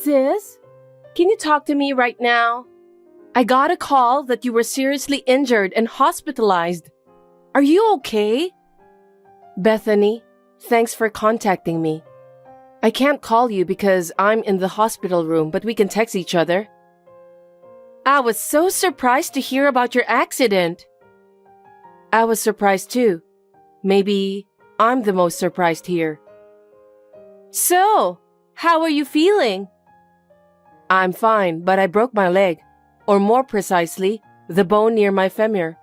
Sis, can you talk to me right now? I got a call that you were seriously injured and hospitalized. Are you okay? Bethany, thanks for contacting me. I can't call you because I'm in the hospital room, but we can text each other. I was so surprised to hear about your accident. I was surprised too. Maybe I'm the most surprised here. So, how are you feeling? I'm fine, but I broke my leg, or more precisely, the bone near my femur.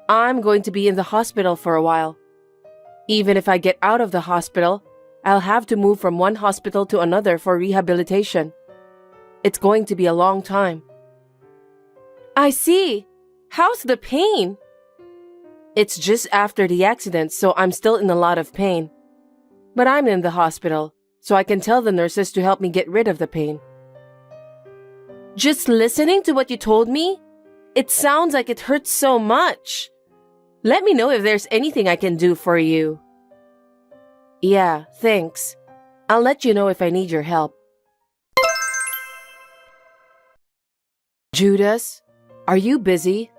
I'm going to be in the hospital for a while. Even if I get out of the hospital, I'll have to move from one hospital to another for rehabilitation. It's going to be a long time. I see. How's the pain? It's just after the accident, so I'm still in a lot of pain. But I'm in the hospital, so I can tell the nurses to help me get rid of the pain. Just listening to what you told me, it sounds like it hurts so much. Let me know if there's anything I can do for you. Yeah, thanks. I'll let you know if I need your help. Judas, are you busy?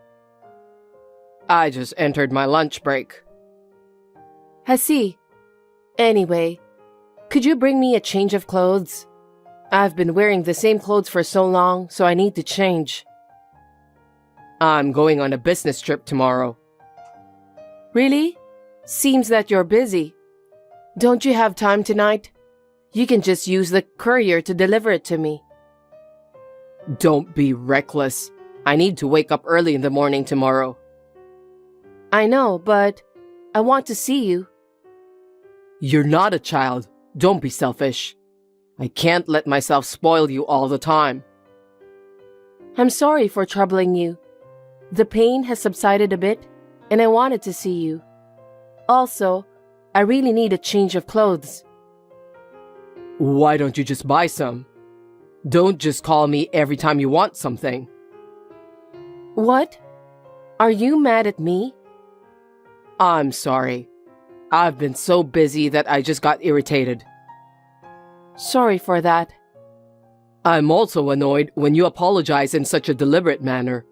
I just entered my lunch break. I see. Anyway, could you bring me a change of clothes? I've been wearing the same clothes for so long, so I need to change. I'm going on a business trip tomorrow. Really? Seems that you're busy. Don't you have time tonight? You can just use the courier to deliver it to me. Don't be reckless. I need to wake up early in the morning tomorrow. I know, but I want to see you. You're not a child. Don't be selfish. I can't let myself spoil you all the time. I'm sorry for troubling you. The pain has subsided a bit, and I wanted to see you. Also, I really need a change of clothes. Why don't you just buy some? Don't just call me every time you want something. What? Are you mad at me? I'm sorry. I've been so busy that I just got irritated. Sorry for that. I'm also annoyed when you apologize in such a deliberate manner.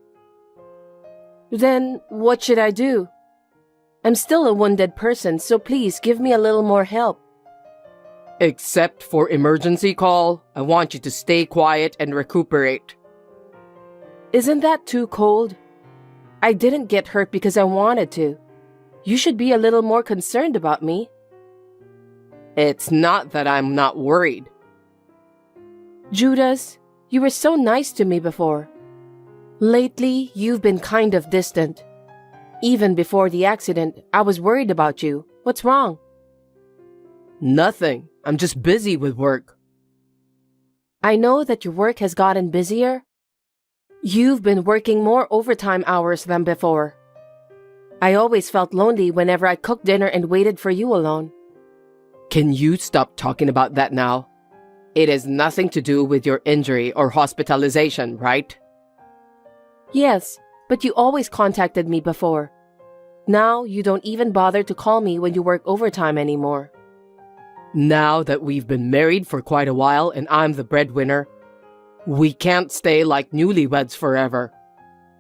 Then what should I do? I'm still a wounded person, so please give me a little more help. Except for emergency call, I want you to stay quiet and recuperate. Isn't that too cold? I didn't get hurt because I wanted to. You should be a little more concerned about me. It's not that I'm not worried. Judas, you were so nice to me before. Lately, you've been kind of distant. Even before the accident, I was worried about you. What's wrong? Nothing. I'm just busy with work. I know that your work has gotten busier. You've been working more overtime hours than before. I always felt lonely whenever I cooked dinner and waited for you alone. Can you stop talking about that now? It has nothing to do with your injury or hospitalization, right? Yes, but you always contacted me before. Now you don't even bother to call me when you work overtime anymore. Now that we've been married for quite a while and I'm the breadwinner, we can't stay like newlyweds forever.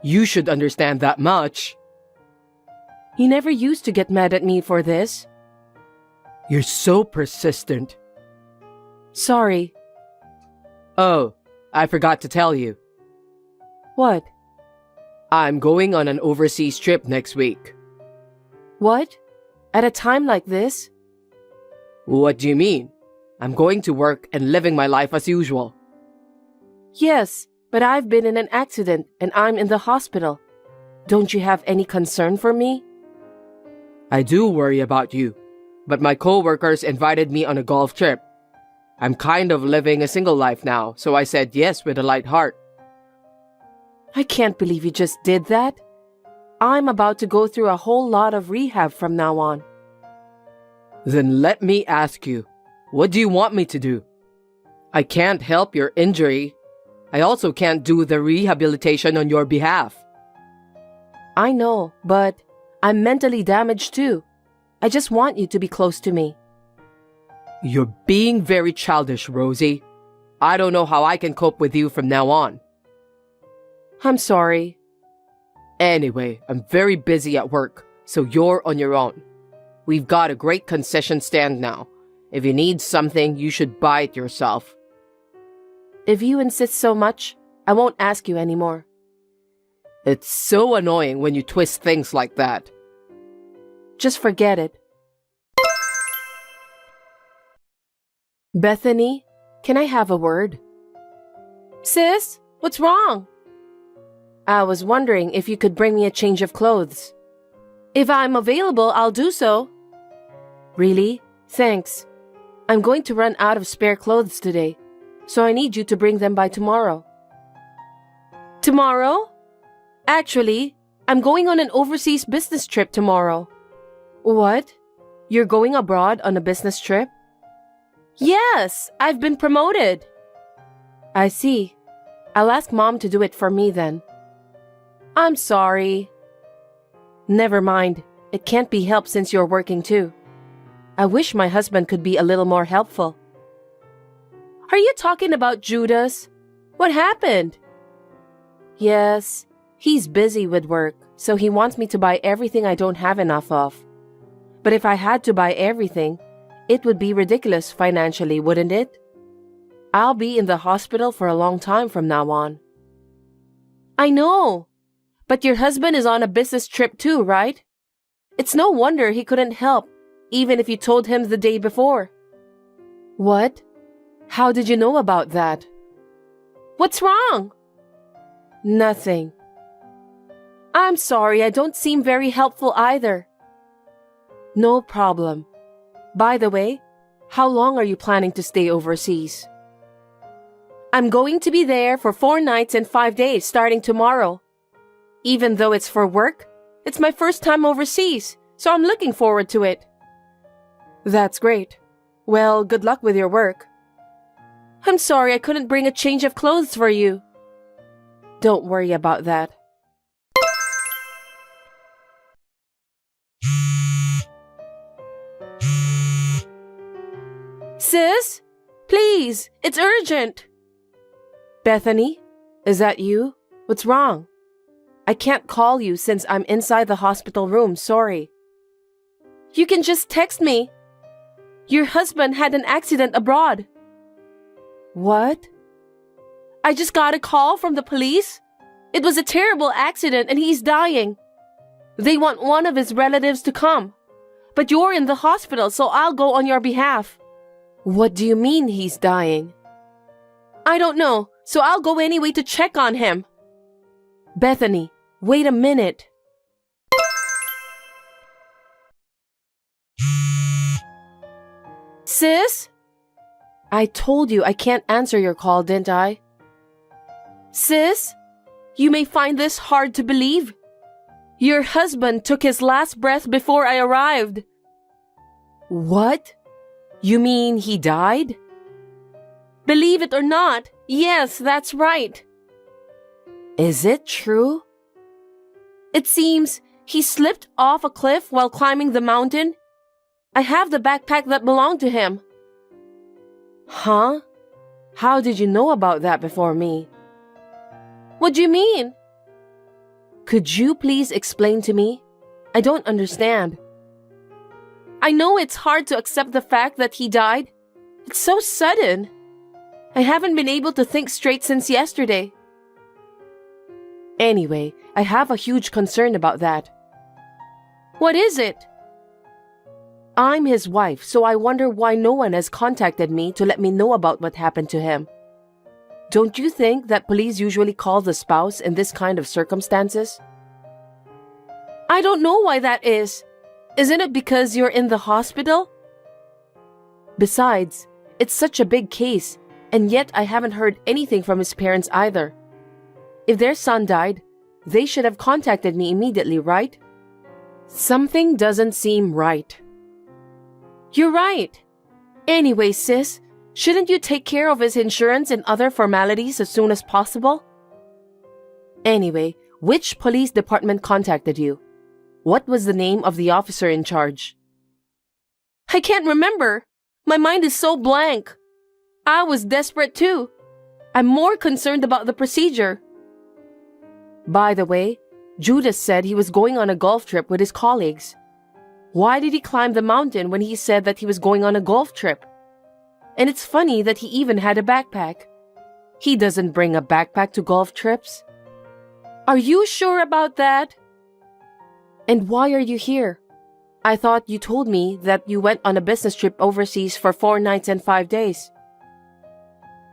You should understand that much. You never used to get mad at me for this. You're so persistent. Sorry. Oh, I forgot to tell you. What? I'm going on an overseas trip next week. What? At a time like this? What do you mean? I'm going to work and living my life as usual. Yes, but I've been in an accident and I'm in the hospital. Don't you have any concern for me? I do worry about you, but my co-workers invited me on a golf trip. I'm kind of living a single life now, so I said yes with a light heart. I can't believe you just did that. I'm about to go through a whole lot of rehab from now on. Then let me ask you, what do you want me to do? I can't help your injury. I also can't do the rehabilitation on your behalf. I know, but I'm mentally damaged too. I just want you to be close to me. You're being very childish, Rosie. I don't know how I can cope with you from now on. I'm sorry. Anyway, I'm very busy at work, so you're on your own. We've got a great concession stand now. If you need something, you should buy it yourself. If you insist so much, I won't ask you anymore. It's so annoying when you twist things like that. Just forget it. Bethany, can I have a word? Sis, what's wrong? I was wondering if you could bring me a change of clothes. If I'm available, I'll do so. Really? Thanks. I'm going to run out of spare clothes today, so I need you to bring them by tomorrow. Tomorrow? Actually, I'm going on an overseas business trip tomorrow. What? You're going abroad on a business trip? Yes, I've been promoted. I see. I'll ask Mom to do it for me then. I'm sorry. Never mind. It can't be helped since you're working too. I wish my husband could be a little more helpful. Are you talking about Judas? What happened? Yes, he's busy with work, so he wants me to buy everything I don't have enough of. But if I had to buy everything, it would be ridiculous financially, wouldn't it? I'll be in the hospital for a long time from now on. I know, but your husband is on a business trip too, right? It's no wonder he couldn't help, even if you told him the day before. What? How did you know about that? What's wrong? Nothing. I'm sorry, I don't seem very helpful either. No problem. By the way, how long are you planning to stay overseas? I'm going to be there for 4 nights and 5 days starting tomorrow. Even though it's for work, it's my first time overseas, so I'm looking forward to it. That's great. Well, good luck with your work. I'm sorry I couldn't bring a change of clothes for you. Don't worry about that. Sis, please, it's urgent. Bethany, is that you? What's wrong? I can't call you since I'm inside the hospital room, sorry. You can just text me. Your husband had an accident abroad. What? I just got a call from the police. It was a terrible accident and he's dying. They want one of his relatives to come. But you're in the hospital, so I'll go on your behalf. What do you mean he's dying? I don't know, so I'll go anyway to check on him. Bethany, wait a minute. Sis? I told you I can't answer your call, didn't I? Sis, you may find this hard to believe. Your husband took his last breath before I arrived. What? You mean he died? Believe it or not, yes, that's right. Is it true? It seems he slipped off a cliff while climbing the mountain. I have the backpack that belonged to him. Huh? How did you know about that before me? What do you mean? Could you please explain to me? I don't understand. I know it's hard to accept the fact that he died. It's so sudden. I haven't been able to think straight since yesterday. Anyway, I have a huge concern about that. What is it? I'm his wife, so I wonder why no one has contacted me to let me know about what happened to him. Don't you think that police usually call the spouse in this kind of circumstances? I don't know why that is. Isn't it because you're in the hospital? Besides, it's such a big case, and yet I haven't heard anything from his parents either. If their son died, they should have contacted me immediately, right? Something doesn't seem right. You're right. Anyway, sis, shouldn't you take care of his insurance and other formalities as soon as possible? Anyway, which police department contacted you? What was the name of the officer in charge? I can't remember. My mind is so blank. I was desperate too, I'm more concerned about the procedure. By the way, Judas said he was going on a golf trip with his colleagues. Why did he climb the mountain when he said that he was going on a golf trip? And it's funny that he even had a backpack. He doesn't bring a backpack to golf trips. Are you sure about that? And why are you here? I thought you told me that you went on a business trip overseas for 4 nights and 5 days.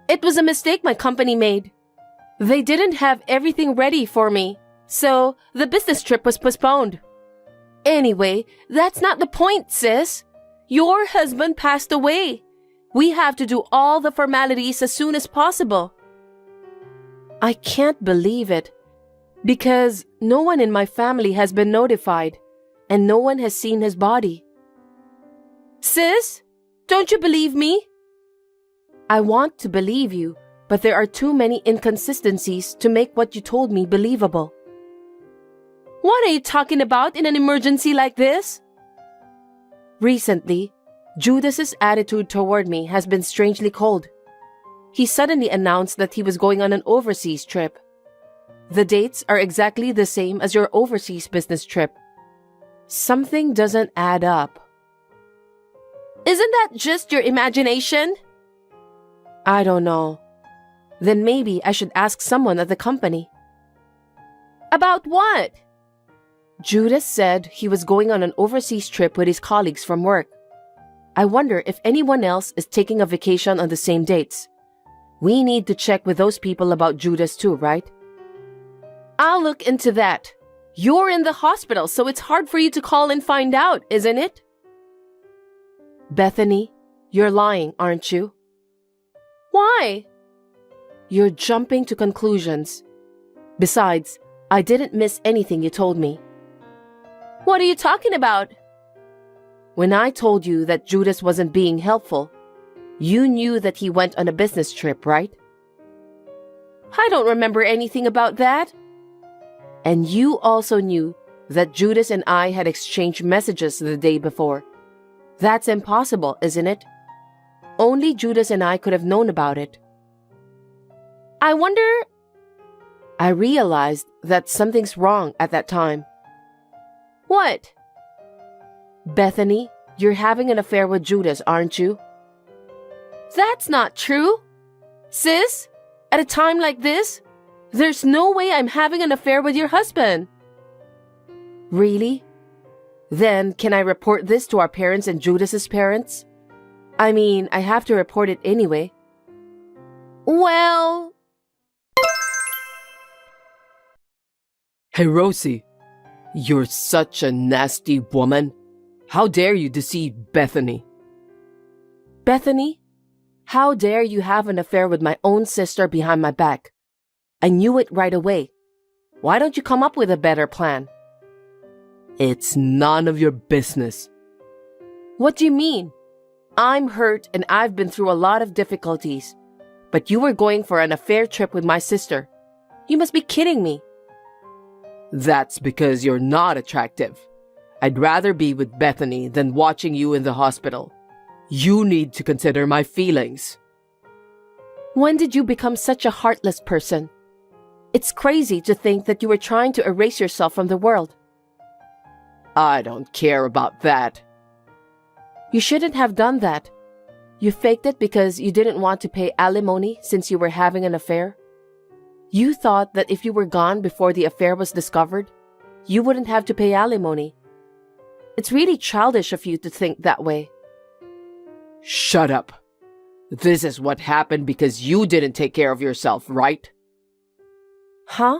It was a mistake my company made. They didn't have everything ready for me, so the business trip was postponed. Anyway, that's not the point, sis. Your husband passed away. We have to do all the formalities as soon as possible. I can't believe it, because no one in my family has been notified, and no one has seen his body. Sis, don't you believe me? I want to believe you, but there are too many inconsistencies to make what you told me believable. What are you talking about in an emergency like this? Recently, Judas's attitude toward me has been strangely cold. He suddenly announced that he was going on an overseas trip. The dates are exactly the same as your overseas business trip. Something doesn't add up. Isn't that just your imagination? I don't know. Then maybe I should ask someone at the company. About what? Judas said he was going on an overseas trip with his colleagues from work. I wonder if anyone else is taking a vacation on the same dates. We need to check with those people about Judas too, right? I'll look into that. You're in the hospital, so it's hard for you to call and find out, isn't it? Bethany, you're lying, aren't you? Why? You're jumping to conclusions. Besides, I didn't miss anything you told me. What are you talking about? When I told you that Judas wasn't being helpful, you knew that he went on a business trip, right? I don't remember anything about that. And you also knew that Judas and I had exchanged messages the day before. That's impossible, isn't it? Only Judas and I could have known about it. I wonder... I realized that something's wrong at that time. What? Bethany, you're having an affair with Judas, aren't you? That's not true. Sis, at a time like this, there's no way I'm having an affair with your husband. Really? Then can I report this to our parents and Judas's parents? I mean, I have to report it anyway. Well... Hey, Rosie, you're such a nasty woman. How dare you deceive Bethany? Bethany, how dare you have an affair with my own sister behind my back? I knew it right away. Why don't you come up with a better plan? It's none of your business. What do you mean? I'm hurt and I've been through a lot of difficulties. But you were going for an affair trip with my sister. You must be kidding me. That's because you're not attractive. I'd rather be with Bethany than watching you in the hospital. You need to consider my feelings. When did you become such a heartless person? It's crazy to think that you were trying to erase yourself from the world. I don't care about that. You shouldn't have done that. You faked it because you didn't want to pay alimony since you were having an affair. You thought that if you were gone before the affair was discovered, you wouldn't have to pay alimony. It's really childish of you to think that way. Shut up. This is what happened because you didn't take care of yourself, right? Huh?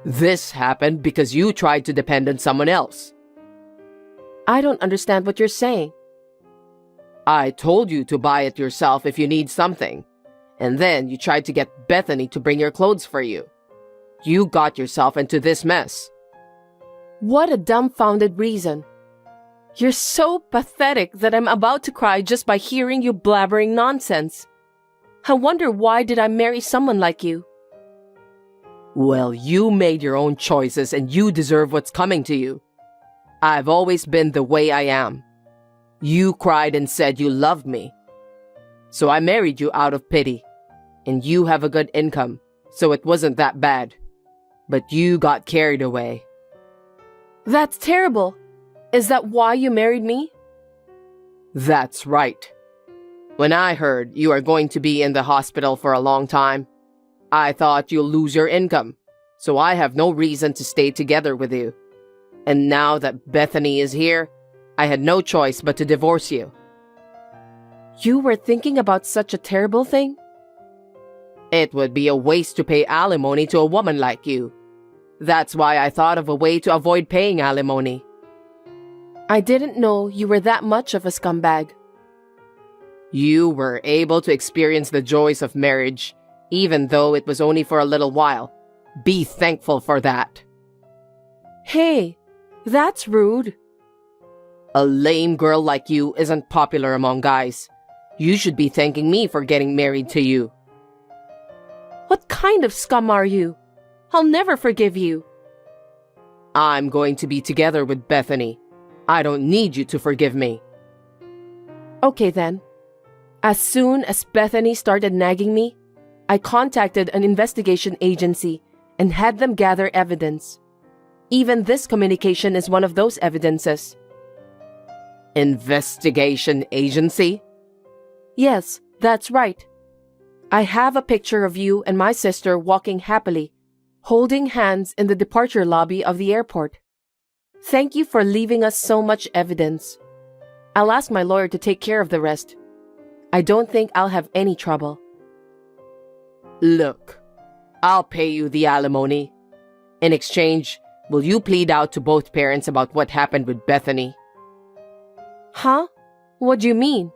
This happened because you tried to depend on someone else. I don't understand what you're saying. I told you to buy it yourself if you need something. And then you tried to get Bethany to bring your clothes for you. You got yourself into this mess. What a dumbfounded reason. You're so pathetic that I'm about to cry just by hearing you blabbering nonsense. I wonder why did I marry someone like you? Well, you made your own choices and you deserve what's coming to you. I've always been the way I am. You cried and said you loved me. So I married you out of pity. and you have a good income, so it wasn't that bad. But you got carried away. That's terrible. Is that why you married me? That's right. When I heard you are going to be in the hospital for a long time, I thought you'll lose your income, so I have no reason to stay together with you. And now that Bethany is here, I had no choice but to divorce you. You were thinking about such a terrible thing? It would be a waste to pay alimony to a woman like you. That's why I thought of a way to avoid paying alimony. I didn't know you were that much of a scumbag. You were able to experience the joys of marriage, even though it was only for a little while. Be thankful for that. Hey, that's rude. A lame girl like you isn't popular among guys. You should be thanking me for getting married to you. What kind of scum are you? I'll never forgive you. I'm going to be together with Bethany. I don't need you to forgive me. Okay then. As soon as Bethany started nagging me, I contacted an investigation agency and had them gather evidence. Even this communication is one of those evidences. Investigation agency? Yes, that's right. I have a picture of you and my sister walking happily, holding hands in the departure lobby of the airport. Thank you for leaving us so much evidence. I'll ask my lawyer to take care of the rest. I don't think I'll have any trouble. Look, I'll pay you the alimony. In exchange, will you plead out to both parents about what happened with Bethany? Huh? What do you mean?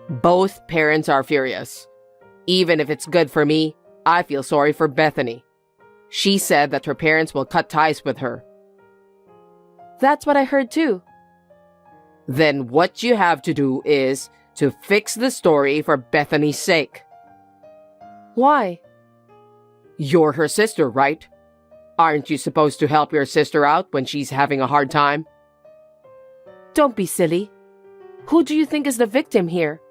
Both parents are furious. Even if it's good for me, I feel sorry for Bethany. She said that her parents will cut ties with her. That's what I heard too. Then what you have to do is to fix the story for Bethany's sake. Why? You're her sister, right? Aren't you supposed to help your sister out when she's having a hard time? Don't be silly. Who do you think is the victim here?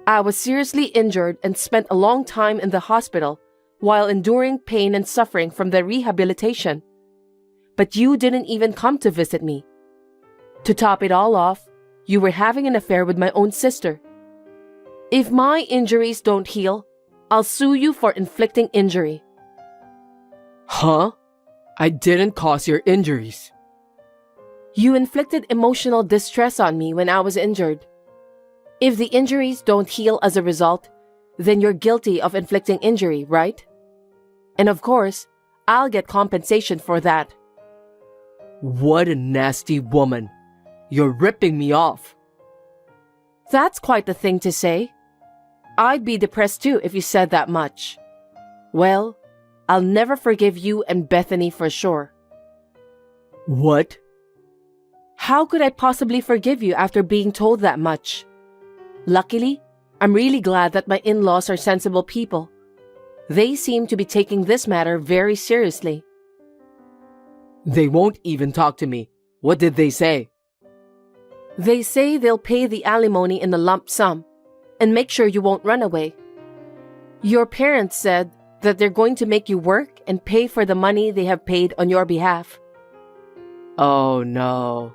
I was seriously injured and spent a long time in the hospital while enduring pain and suffering from the rehabilitation. But you didn't even come to visit me. To top it all off, you were having an affair with my own sister. If my injuries don't heal, I'll sue you for inflicting injury. Huh? I didn't cause your injuries. You inflicted emotional distress on me when I was injured. If the injuries don't heal as a result, then you're guilty of inflicting injury, right? And of course, I'll get compensation for that. What a nasty woman. You're ripping me off. That's quite the thing to say. I'd be depressed too if you said that much. Well, I'll never forgive you and Bethany for sure. What? How could I possibly forgive you after being told that much? Luckily, I'm really glad that my in-laws are sensible people. They seem to be taking this matter very seriously. They won't even talk to me. What did they say? They say they'll pay the alimony in a lump sum and make sure you won't run away. Your parents said that they're going to make you work and pay for the money they have paid on your behalf. Oh no.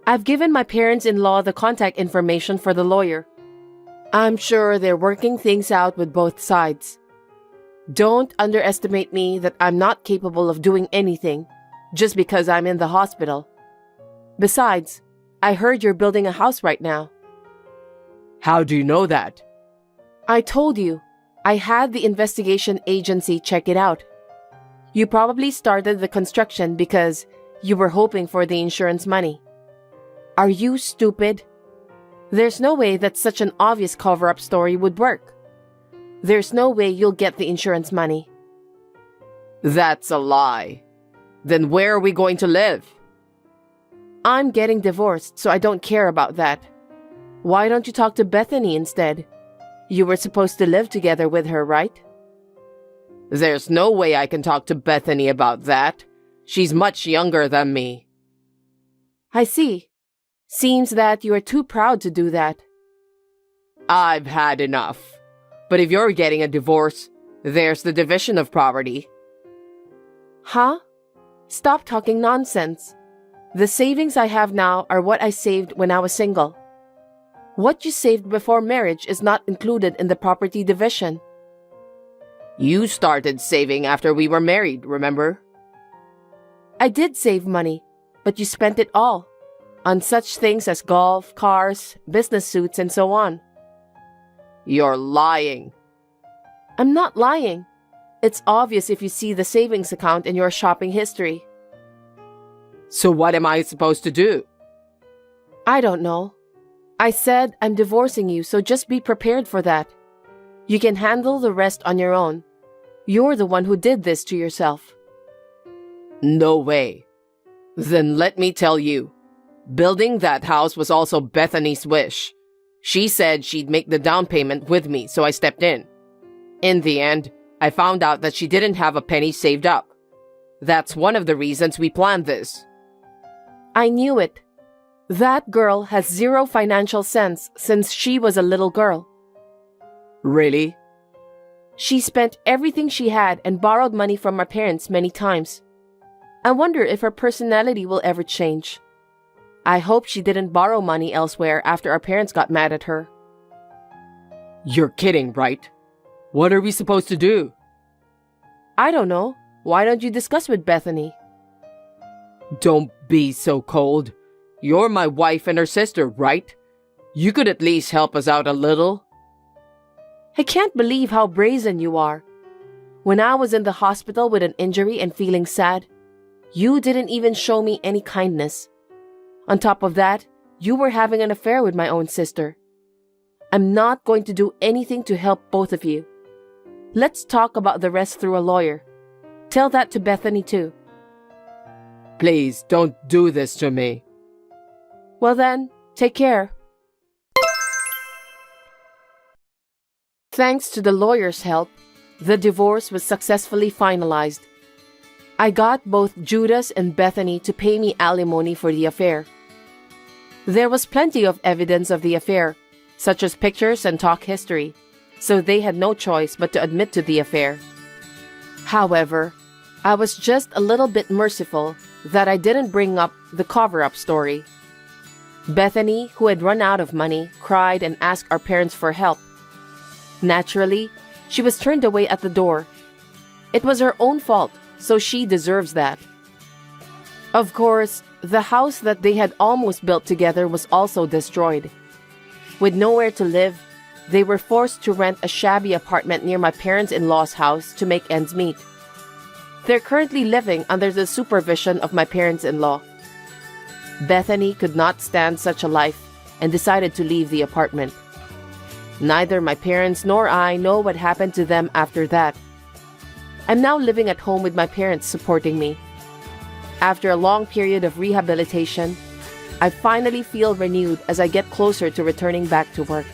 I've given my parents-in-law the contact information for the lawyer. I'm sure they're working things out with both sides. Don't underestimate me that I'm not capable of doing anything just because I'm in the hospital. Besides, I heard you're building a house right now. How do you know that? I told you. I had the investigation agency check it out. You probably started the construction because you were hoping for the insurance money. Are you stupid? There's no way that such an obvious cover-up story would work. There's no way you'll get the insurance money. That's a lie. Then where are we going to live? I'm getting divorced, so I don't care about that. Why don't you talk to Bethany instead? You were supposed to live together with her, right? There's no way I can talk to Bethany about that. She's much younger than me. I see. Seems that you are too proud to do that. I've had enough. But if you're getting a divorce, there's the division of property. Huh? Stop talking nonsense. The savings I have now are what I saved when I was single. What you saved before marriage is not included in the property division. You started saving after we were married, remember? I did save money, but you spent it all on such things as golf, cars, business suits, and so on. You're lying. I'm not lying. It's obvious if you see the savings account in your shopping history. So what am I supposed to do? I don't know. I said I'm divorcing you, so just be prepared for that. You can handle the rest on your own. You're the one who did this to yourself. No way. Then let me tell you. Building that house was also Bethany's wish. She said she'd make the down payment with me, so I stepped in. In the end, I found out that she didn't have a penny saved up. That's one of the reasons we planned this. I knew it. That girl has zero financial sense since she was a little girl. Really? She spent everything she had and borrowed money from my parents many times. I wonder if her personality will ever change. I hope she didn't borrow money elsewhere after our parents got mad at her. You're kidding, right? What are we supposed to do? I don't know. Why don't you discuss with Bethany? Don't be so cold. You're my wife and her sister, right? You could at least help us out a little. I can't believe how brazen you are. When I was in the hospital with an injury and feeling sad, you didn't even show me any kindness. On top of that, you were having an affair with my own sister. I'm not going to do anything to help both of you. Let's talk about the rest through a lawyer. Tell that to Bethany too. Please, don't do this to me. Well then, take care. Thanks to the lawyer's help, the divorce was successfully finalized. I got both Judas and Bethany to pay me alimony for the affair. There was plenty of evidence of the affair, such as pictures and talk history, so they had no choice but to admit to the affair. However, I was just a little bit merciful that I didn't bring up the cover-up story. Bethany, who had run out of money, cried and asked our parents for help. Naturally, she was turned away at the door. It was her own fault, so she deserves that. Of course, the house that they had almost built together was also destroyed. With nowhere to live, they were forced to rent a shabby apartment near my parents-in-law's house to make ends meet. They're currently living under the supervision of my parents-in-law. Bethany could not stand such a life and decided to leave the apartment. Neither my parents nor I know what happened to them after that. I'm now living at home with my parents supporting me. After a long period of rehabilitation, I finally feel renewed as I get closer to returning back to work.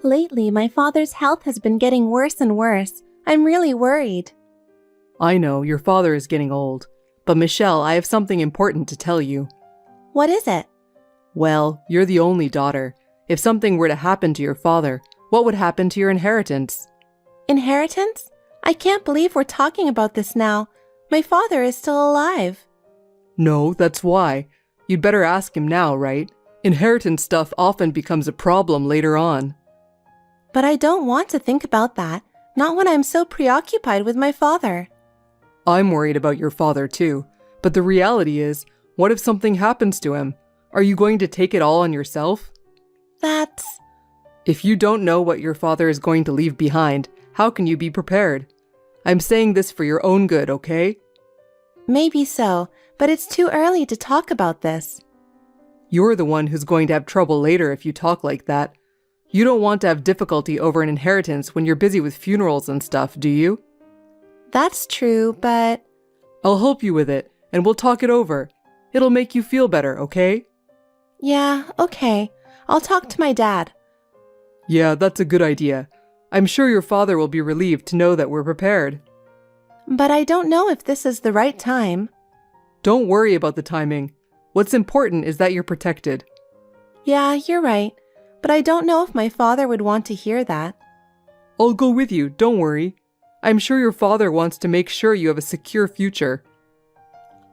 Lately, my father's health has been getting worse and worse. I'm really worried. I know, your father is getting old. But Michelle, I have something important to tell you. What is it? Well, you're the only daughter. If something were to happen to your father, what would happen to your inheritance? Inheritance? I can't believe we're talking about this now. My father is still alive. No, that's why. You'd better ask him now, right? Inheritance stuff often becomes a problem later on. But I don't want to think about that, not when I'm so preoccupied with my father. I'm worried about your father too, but the reality is, what if something happens to him? Are you going to take it all on yourself? That's... If you don't know what your father is going to leave behind, how can you be prepared? I'm saying this for your own good, okay? Maybe so, but it's too early to talk about this. You're the one who's going to have trouble later if you talk like that. You don't want to have difficulty over an inheritance when you're busy with funerals and stuff, do you? That's true, but... I'll help you with it, and we'll talk it over. It'll make you feel better, okay? Yeah, okay. I'll talk to my dad. Yeah, that's a good idea. I'm sure your father will be relieved to know that we're prepared. But I don't know if this is the right time. Don't worry about the timing. What's important is that you're protected. Yeah, you're right. but I don't know if my father would want to hear that. I'll go with you, don't worry. I'm sure your father wants to make sure you have a secure future.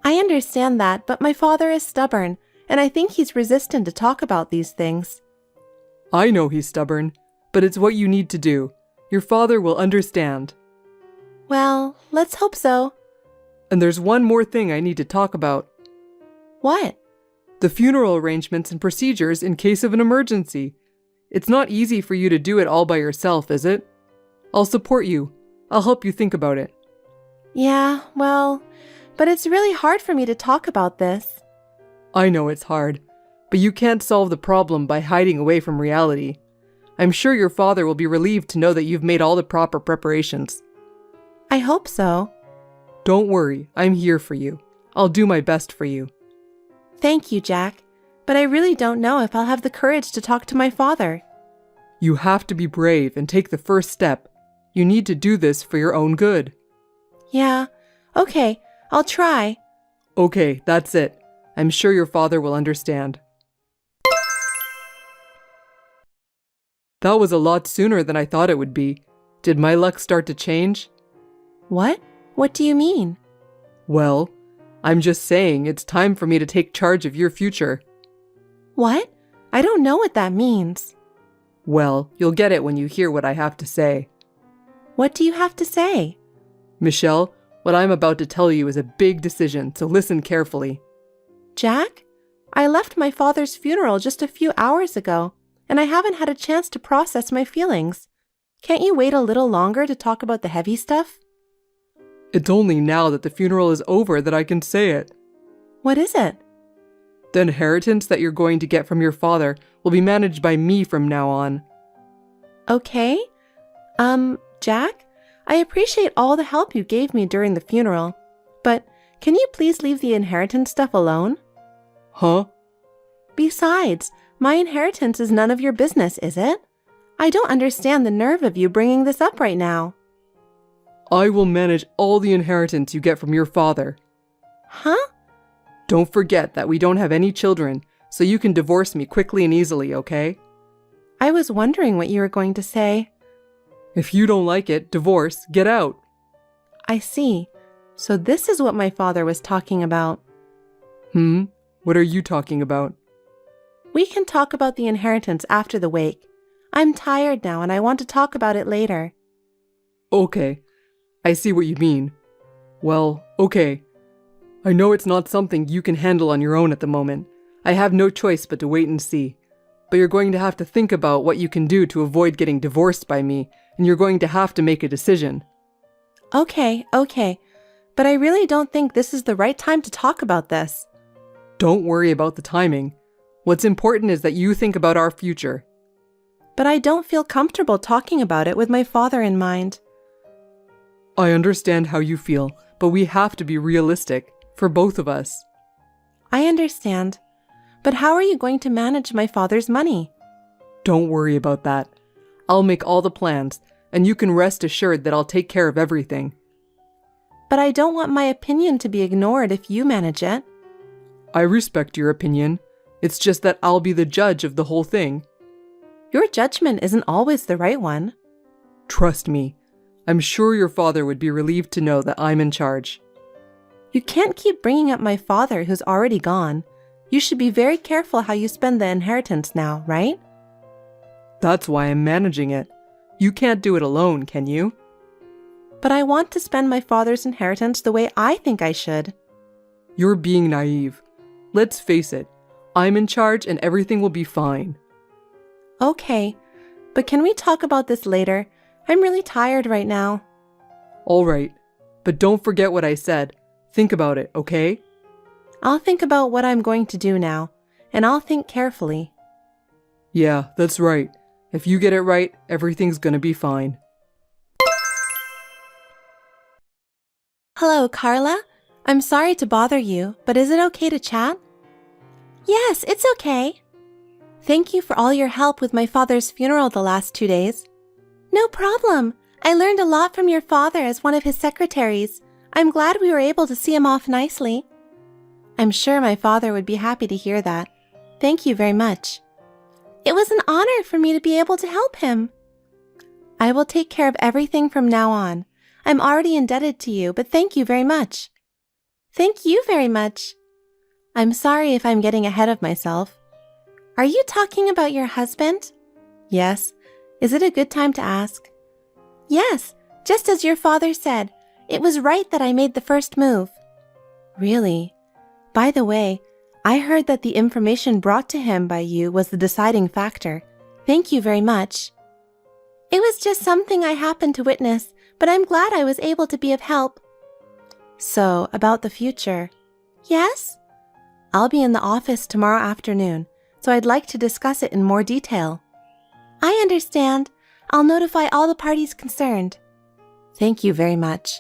I understand that, but my father is stubborn, and I think he's resistant to talk about these things. I know he's stubborn, but it's what you need to do. Your father will understand. Well, let's hope so. And there's one more thing I need to talk about. What? The funeral arrangements and procedures in case of an emergency. It's not easy for you to do it all by yourself, is it? I'll support you. I'll help you think about it. Yeah, well, but it's really hard for me to talk about this. I know it's hard, but you can't solve the problem by hiding away from reality. I'm sure your father will be relieved to know that you've made all the proper preparations. I hope so. Don't worry, I'm here for you. I'll do my best for you. Thank you, Jack, but I really don't know if I'll have the courage to talk to my father. You have to be brave and take the first step. You need to do this for your own good. Yeah, okay, I'll try. Okay, that's it. I'm sure your father will understand. That was a lot sooner than I thought it would be. Did my luck start to change? What? What do you mean? Well, I'm just saying it's time for me to take charge of your future. What? I don't know what that means. Well, you'll get it when you hear what I have to say. What do you have to say? Michelle, what I'm about to tell you is a big decision, so listen carefully. Jack? I left my father's funeral just a few hours ago, and I haven't had a chance to process my feelings. Can't you wait a little longer to talk about the heavy stuff? It's only now that the funeral is over that I can say it. What is it? The inheritance that you're going to get from your father will be managed by me from now on. Okay. Jack, I appreciate all the help you gave me during the funeral, but can you please leave the inheritance stuff alone? Huh? Besides, my inheritance is none of your business, is it? I don't understand the nerve of you bringing this up right now. I will manage all the inheritance you get from your father. Huh? Don't forget that we don't have any children, so you can divorce me quickly and easily, okay? I was wondering what you were going to say. If you don't like it, divorce, get out. I see. So this is what my father was talking about. What are you talking about? We can talk about the inheritance after the wake. I'm tired now and I want to talk about it later. Okay, I see what you mean. Well, okay. I know it's not something you can handle on your own at the moment. I have no choice but to wait and see. But you're going to have to think about what you can do to avoid getting divorced by me, and you're going to have to make a decision. Okay. But I really don't think this is the right time to talk about this. Don't worry about the timing. What's important is that you think about our future. But I don't feel comfortable talking about it with my father in mind. I understand how you feel, but we have to be realistic, for both of us. I understand. But how are you going to manage my father's money? Don't worry about that. I'll make all the plans, and you can rest assured that I'll take care of everything. But I don't want my opinion to be ignored if you manage it. I respect your opinion. It's just that I'll be the judge of the whole thing. Your judgment isn't always the right one. Trust me. I'm sure your father would be relieved to know that I'm in charge. You can't keep bringing up my father who's already gone. You should be very careful how you spend the inheritance now, right? That's why I'm managing it. You can't do it alone, can you? But I want to spend my father's inheritance the way I think I should. You're being naive. Let's face it. I'm in charge and everything will be fine. Okay, but can we talk about this later? I'm really tired right now. All right, but don't forget what I said. Think about it, okay? I'll think about what I'm going to do now, and I'll think carefully. Yeah, that's right. If you get it right, everything's gonna be fine. Hello, Carla. I'm sorry to bother you, but is it okay to chat? Yes, it's okay. Thank you for all your help with my father's funeral the last 2 days. No problem. I learned a lot from your father as one of his secretaries. I'm glad we were able to see him off nicely. I'm sure my father would be happy to hear that. Thank you very much. It was an honor for me to be able to help him. I will take care of everything from now on. I'm already indebted to you, but thank you very much. Thank you very much. I'm sorry if I'm getting ahead of myself. Are you talking about your husband? Yes. Is it a good time to ask? Yes, just as your father said. It was right that I made the first move. Really? By the way, I heard that the information brought to him by you was the deciding factor. Thank you very much. It was just something I happened to witness, but I'm glad I was able to be of help. So, about the future. Yes? I'll be in the office tomorrow afternoon, so I'd like to discuss it in more detail. I understand. I'll notify all the parties concerned. Thank you very much.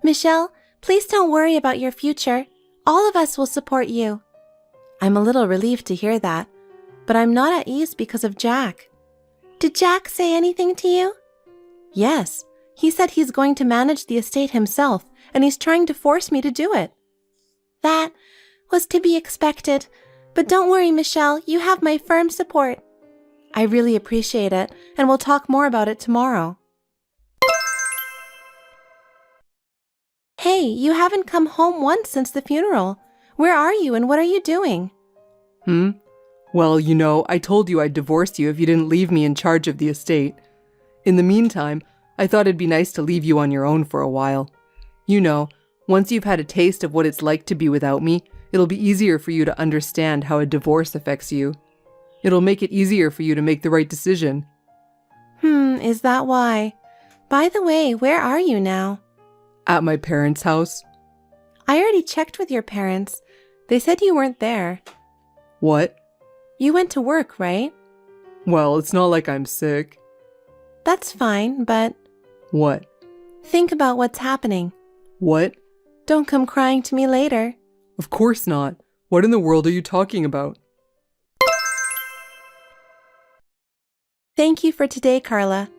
Michelle, please don't worry about your future. All of us will support you. I'm a little relieved to hear that, but I'm not at ease because of Jack. Did Jack say anything to you? Yes, he said he's going to manage the estate himself, and he's trying to force me to do it. That was to be expected, but don't worry, Michelle, you have my firm support. I really appreciate it, and we'll talk more about it tomorrow. Hey, you haven't come home once since the funeral. Where are you and what are you doing? Well, you know, I told you I'd divorce you if you didn't leave me in charge of the estate. In the meantime, I thought it'd be nice to leave you on your own for a while. You know, once you've had a taste of what it's like to be without me, it'll be easier for you to understand how a divorce affects you. It'll make it easier for you to make the right decision. Is that why? By the way, where are you now? At my parents' house. I already checked with your parents. They said you weren't there. What? You went to work, right? Well, it's not like I'm sick. That's fine, but What? think about what's happening. What? Don't come crying to me later. Of course not. What in the world are you talking about? Thank you for today, Carla.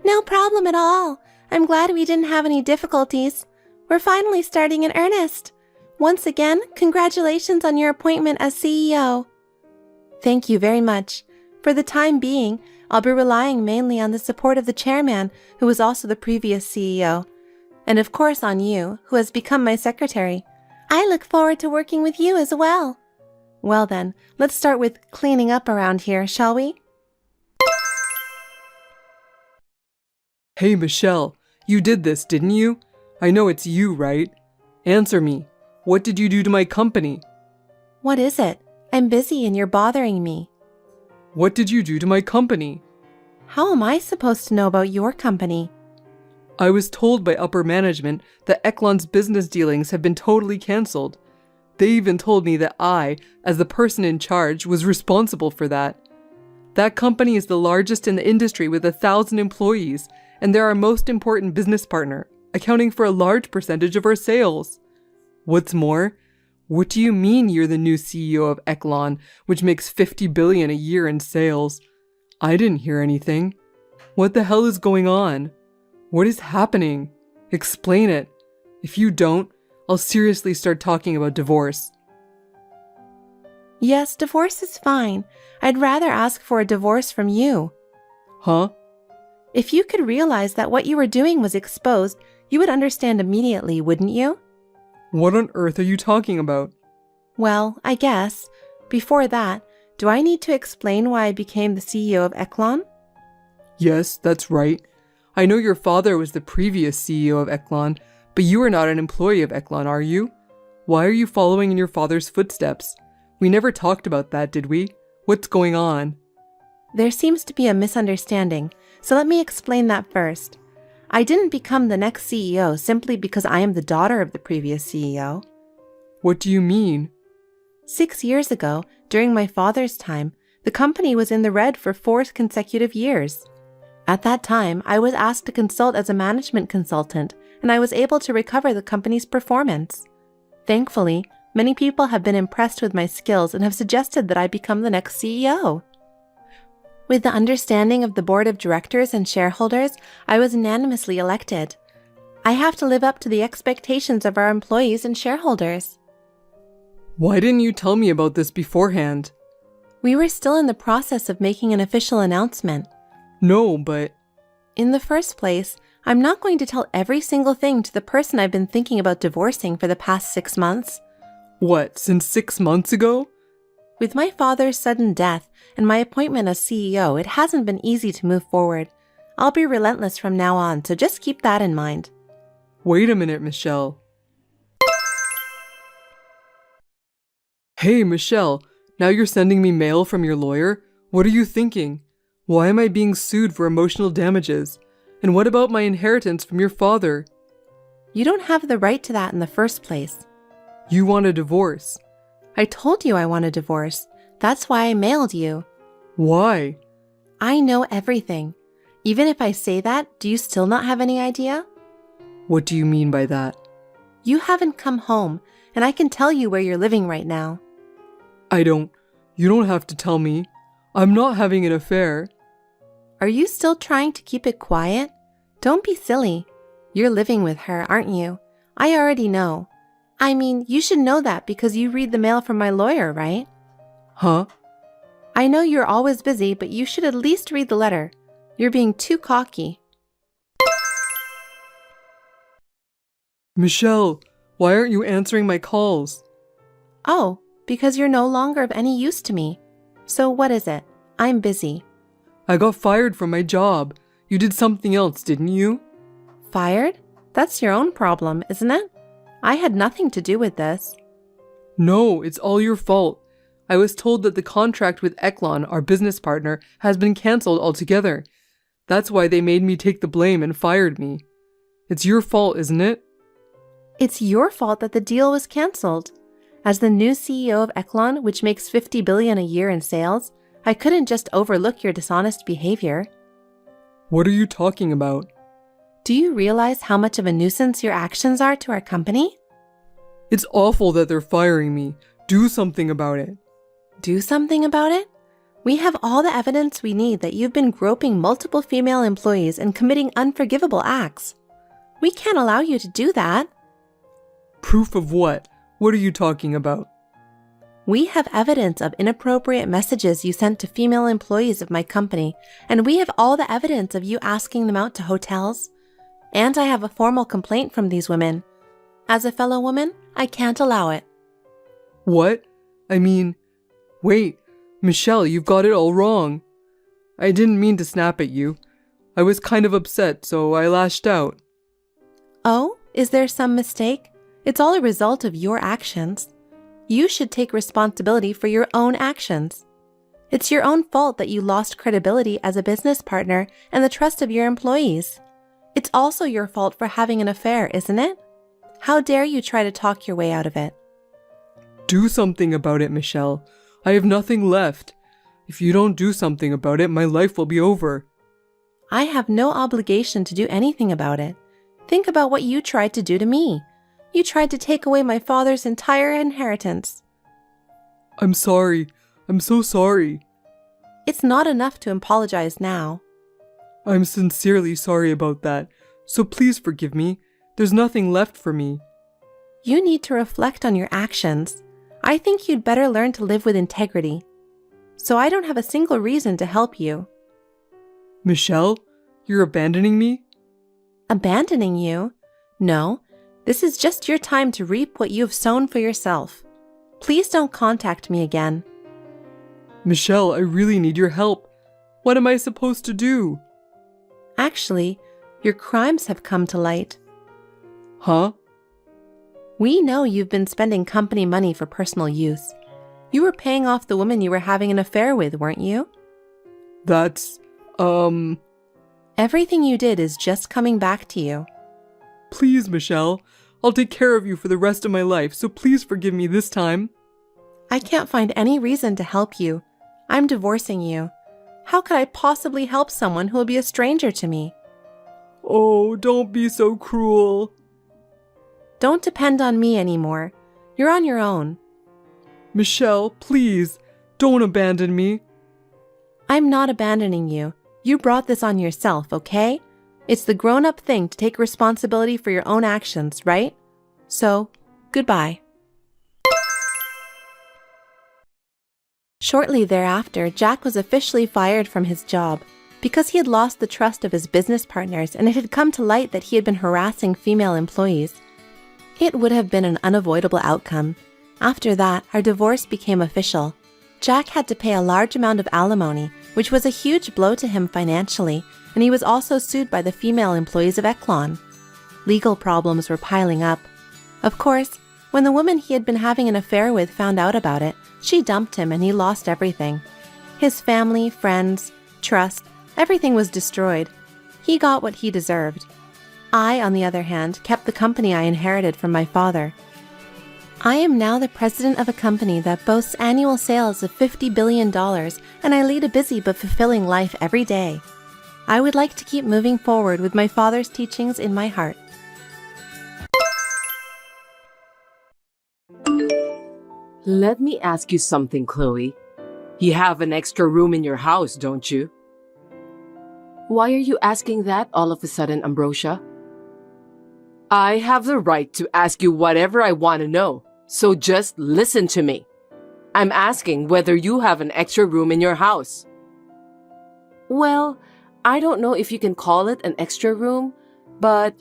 No problem at all. I'm glad we didn't have any difficulties. We're finally starting in earnest. Once again, congratulations on your appointment as CEO. Thank you very much. For the time being, I'll be relying mainly on the support of the chairman, who was also the previous CEO, and of course on you, who has become my secretary. I look forward to working with you as well. Well then, let's start with cleaning up around here, shall we? Hey, Michelle, you did this, didn't you? I know it's you, right? Answer me. What did you do to my company? What is it? I'm busy and you're bothering me. What did you do to my company? How am I supposed to know about your company? I was told by upper management that Eklon's business dealings have been totally cancelled. They even told me that I, as the person in charge, was responsible for that. That company is the largest in the industry with 1,000 employees, and they're our most important business partner, accounting for a large percentage of our sales. What's more, what do you mean you're the new CEO of Eklon, which makes $50 billion a year in sales? I didn't hear anything. What the hell is going on? What is happening? Explain it. If you don't, I'll seriously start talking about divorce. Yes, divorce is fine. I'd rather ask for a divorce from you. Huh? If you could realize that what you were doing was exposed, you would understand immediately, wouldn't you? What on earth are you talking about? Well, I guess. Before that, do I need to explain why I became the CEO of Eklon? Yes, that's right. I know your father was the previous CEO of Eklon, but you are not an employee of Eklon, are you? Why are you following in your father's footsteps? We never talked about that, did we? What's going on? There seems to be a misunderstanding, so let me explain that first. I didn't become the next CEO simply because I am the daughter of the previous CEO. What do you mean? 6 years ago, during my father's time, the company was in the red for 4 consecutive years. At that time, I was asked to consult as a management consultant, and I was able to recover the company's performance. Thankfully, many people have been impressed with my skills and have suggested that I become the next CEO. With the understanding of the board of directors and shareholders, I was unanimously elected. I have to live up to the expectations of our employees and shareholders. Why didn't you tell me about this beforehand? We were still in the process of making an official announcement. No, but In the first place, I'm not going to tell every single thing to the person I've been thinking about divorcing for the past 6 months. what, since 6 months ago? With my father's sudden death and my appointment as CEO, it hasn't been easy to move forward. I'll be relentless from now on, so just keep that in mind. Wait a minute, Michelle. Hey, Michelle, now you're sending me mail from your lawyer? What are you thinking? Why am I being sued for emotional damages? And what about my inheritance from your father? You don't have the right to that in the first place. You want a divorce. I told you I want a divorce. That's why I mailed you. Why? I know everything. Even if I say that, do you still not have any idea? What do you mean by that? You haven't come home, and I can tell you where you're living right now. You don't have to tell me. I'm not having an affair. Are you still trying to keep it quiet? Don't be silly. You're living with her, aren't you? I already know. I mean, you should know that because you read the mail from my lawyer, right? Huh? I know you're always busy, but you should at least read the letter. You're being too cocky. Michelle, why aren't you answering my calls? Oh, because you're no longer of any use to me. So what is it? I'm busy. I got fired from my job. You did something else, didn't you? Fired? That's your own problem, isn't it? I had nothing to do with this. No, it's all your fault. I was told that the contract with Eklon, our business partner, has been cancelled altogether. That's why they made me take the blame and fired me. It's your fault, isn't it? It's your fault that the deal was cancelled. As the new CEO of Eklon, which makes $50 billion a year in sales, I couldn't just overlook your dishonest behavior. What are you talking about? Do you realize how much of a nuisance your actions are to our company? It's awful that they're firing me. Do something about it. Do something about it? We have all the evidence we need that you've been groping multiple female employees and committing unforgivable acts. We can't allow you to do that. Proof of what? What are you talking about? We have evidence of inappropriate messages you sent to female employees of my company, and we have all the evidence of you asking them out to hotels. And I have a formal complaint from these women. As a fellow woman, I can't allow it. What? Wait, Michelle, you've got it all wrong. I didn't mean to snap at you. I was kind of upset, so I lashed out. Oh, is there some mistake? It's all a result of your actions. You should take responsibility for your own actions. It's your own fault that you lost credibility as a business partner and the trust of your employees. It's also your fault for having an affair, isn't it? How dare you try to talk your way out of it? Do something about it, Michelle. I have nothing left. If you don't do something about it, my life will be over. I have no obligation to do anything about it. Think about what you tried to do to me. You tried to take away my father's entire inheritance. I'm sorry. I'm so sorry. It's not enough to apologize now. I'm sincerely sorry about that, so please forgive me. There's nothing left for me. You need to reflect on your actions. I think you'd better learn to live with integrity. So I don't have a single reason to help you. Michelle, you're abandoning me? Abandoning you? No, this is just your time to reap what you have sown for yourself. Please don't contact me again. Michelle, I really need your help. What am I supposed to do? Actually, your crimes have come to light. Huh? We know you've been spending company money for personal use. You were paying off the woman you were having an affair with, weren't you? That's, Everything you did is just coming back to you. Please, Michelle. I'll take care of you for the rest of my life, so please forgive me this time. I can't find any reason to help you. I'm divorcing you. How could I possibly help someone who will be a stranger to me? Oh, don't be so cruel. Don't depend on me anymore. You're on your own. Michelle, please, don't abandon me. I'm not abandoning you. You brought this on yourself, okay? It's the grown-up thing to take responsibility for your own actions, right? So, goodbye. Shortly thereafter, Jack was officially fired from his job because he had lost the trust of his business partners and it had come to light that he had been harassing female employees. It would have been an unavoidable outcome. After that, our divorce became official. Jack had to pay a large amount of alimony, which was a huge blow to him financially, and he was also sued by the female employees of Eklon. Legal problems were piling up. Of course, when the woman he had been having an affair with found out about it, she dumped him and he lost everything. His family, friends, trust, everything was destroyed. He got what he deserved. I, on the other hand, kept the company I inherited from my father. I am now the president of a company that boasts annual sales of $50 billion, and I lead a busy but fulfilling life every day. I would like to keep moving forward with my father's teachings in my heart. Let me ask you something, Chloe. You have an extra room in your house, don't you? Why are you asking that all of a sudden, Ambrosia? I have the right to ask you whatever I want to know, so just listen to me. I'm asking whether you have an extra room in your house. Well, I don't know if you can call it an extra room, but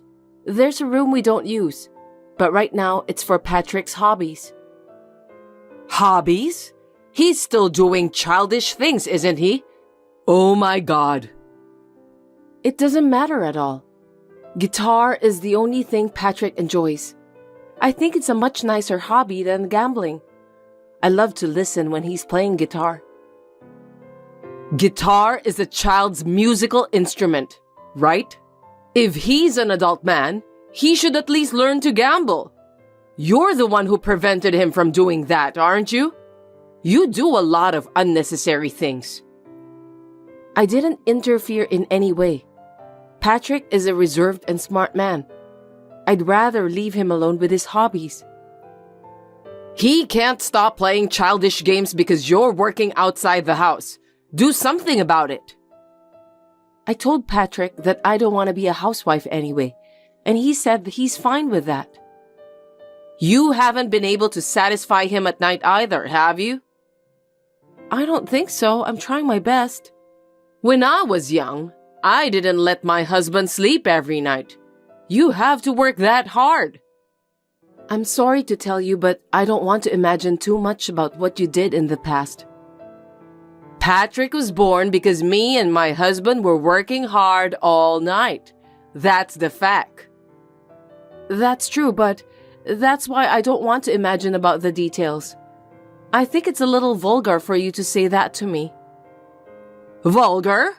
there's a room we don't use. But right now, it's for Patrick's hobbies. Hobbies? He's still doing childish things, isn't he? Oh my God. It doesn't matter at all. Guitar is the only thing Patrick enjoys. I think it's a much nicer hobby than gambling. I love to listen when he's playing guitar. Guitar is a child's musical instrument, right? If he's an adult man, he should at least learn to gamble. You're the one who prevented him from doing that, aren't you? You do a lot of unnecessary things. I didn't interfere in any way. Patrick is a reserved and smart man. I'd rather leave him alone with his hobbies. He can't stop playing childish games because you're working outside the house. Do something about it. I told Patrick that I don't want to be a housewife anyway, and he said that he's fine with that. You haven't been able to satisfy him at night either, have you? I don't think so. I'm trying my best. When I was young, I didn't let my husband sleep every night. You have to work that hard. I'm sorry to tell you, but I don't want to imagine too much about what you did in the past. Patrick was born because me and my husband were working hard all night. That's the fact. That's true, but that's why I don't want to imagine about the details. I think it's a little vulgar for you to say that to me. Vulgar?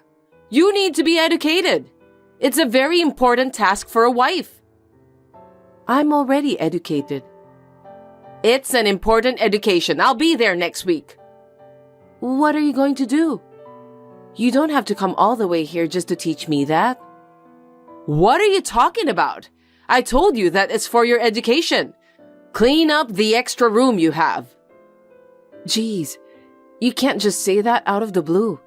You need to be educated. It's a very important task for a wife. I'm already educated. It's an important education. I'll be there next week. What are you going to do? You don't have to come all the way here just to teach me that. What are you talking about? I told you that it's for your education. Clean up the extra room you have. Geez, you can't just say that out of the blue.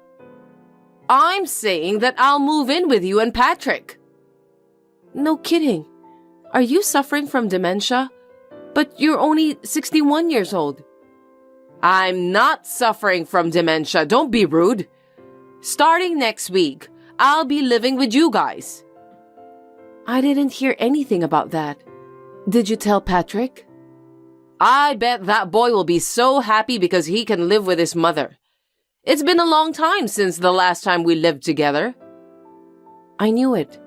I'm saying that I'll move in with you and Patrick. No kidding. Are you suffering from dementia? But you're only 61 years old. I'm not suffering from dementia. Don't be rude. Starting next week, I'll be living with you guys. I didn't hear anything about that. Did you tell Patrick? I bet that boy will be so happy because he can live with his mother. It's been a long time since the last time we lived together. I knew it.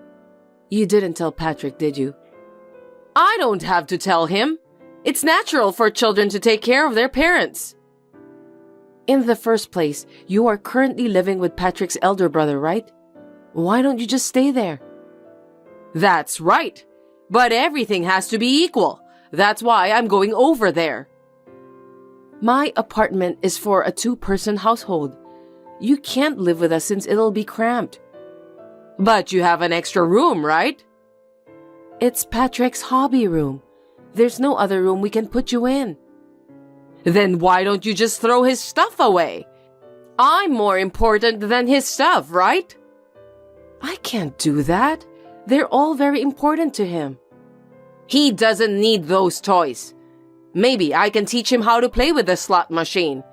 You didn't tell Patrick, did you? I don't have to tell him. It's natural for children to take care of their parents. In the first place, you are currently living with Patrick's elder brother, right? Why don't you just stay there? That's right. But everything has to be equal. That's why I'm going over there. My apartment is for a 2-person household. You can't live with us since it'll be cramped. But you have an extra room, right? It's Patrick's hobby room. There's no other room we can put you in. Then why don't you just throw his stuff away? I'm more important than his stuff, right? I can't do that. They're all very important to him. He doesn't need those toys. Maybe I can teach him how to play with the slot machine.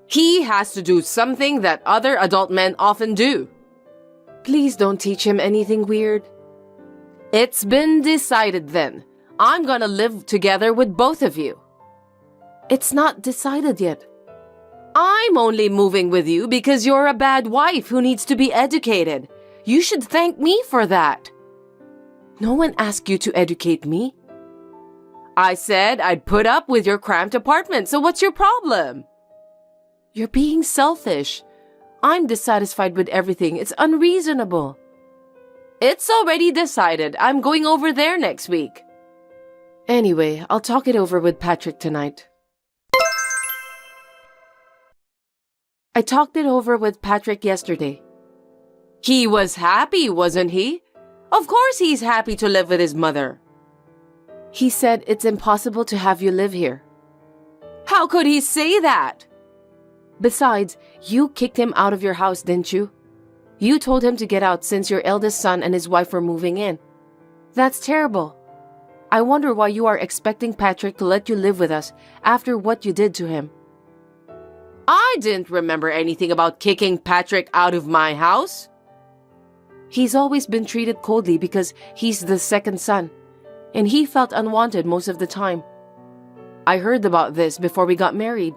He has to do something that other adult men often do. Please don't teach him anything weird. It's been decided then. I'm gonna live together with both of you. It's not decided yet. I'm only moving with you because you're a bad wife who needs to be educated. You should thank me for that. No one asked you to educate me. I said I'd put up with your cramped apartment, so what's your problem? You're being selfish. I'm dissatisfied with everything. It's unreasonable. It's already decided. I'm going over there next week. Anyway, I'll talk it over with Patrick tonight. I talked it over with Patrick yesterday. He was happy, wasn't he? Of course he's happy to live with his mother. He said it's impossible to have you live here. How could he say that? Besides, you kicked him out of your house, didn't you? You told him to get out since your eldest son and his wife were moving in. That's terrible. I wonder why you are expecting Patrick to let you live with us after what you did to him. I didn't remember anything about kicking Patrick out of my house. He's always been treated coldly because he's the second son, and he felt unwanted most of the time. I heard about this before we got married,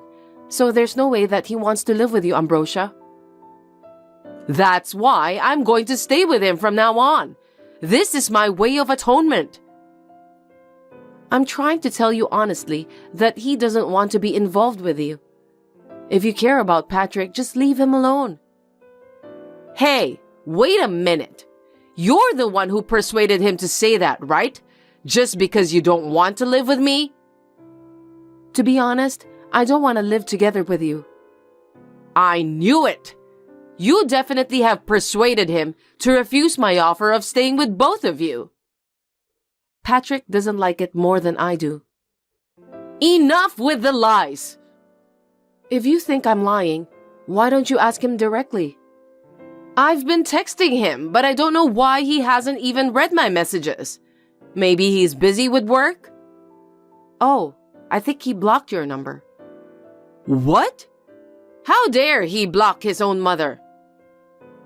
so there's no way that he wants to live with you, Ambrosia. That's why I'm going to stay with him from now on. This is my way of atonement. I'm trying to tell you honestly that he doesn't want to be involved with you. If you care about Patrick, just leave him alone. Hey, wait a minute. You're the one who persuaded him to say that, right? Just because you don't want to live with me? To be honest, I don't want to live together with you. I knew it. You definitely have persuaded him to refuse my offer of staying with both of you. Patrick doesn't like it more than I do. Enough with the lies. If you think I'm lying, why don't you ask him directly? I've been texting him, but I don't know why he hasn't even read my messages. Maybe he's busy with work? Oh, I think he blocked your number. What? How dare he block his own mother?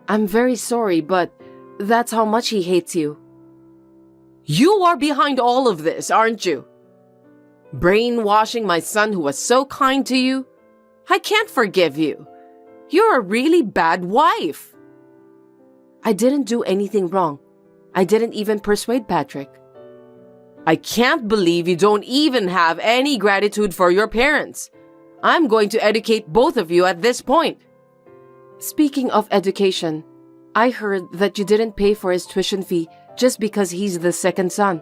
I'm very sorry, but that's how much he hates you. You are behind all of this, aren't you? Brainwashing my son who was so kind to you? I can't forgive you. You're a really bad wife. I didn't do anything wrong. I didn't even persuade Patrick. I can't believe you don't even have any gratitude for your parents. I'm going to educate both of you at this point. Speaking of education, I heard that you didn't pay for his tuition fee just because he's the second son.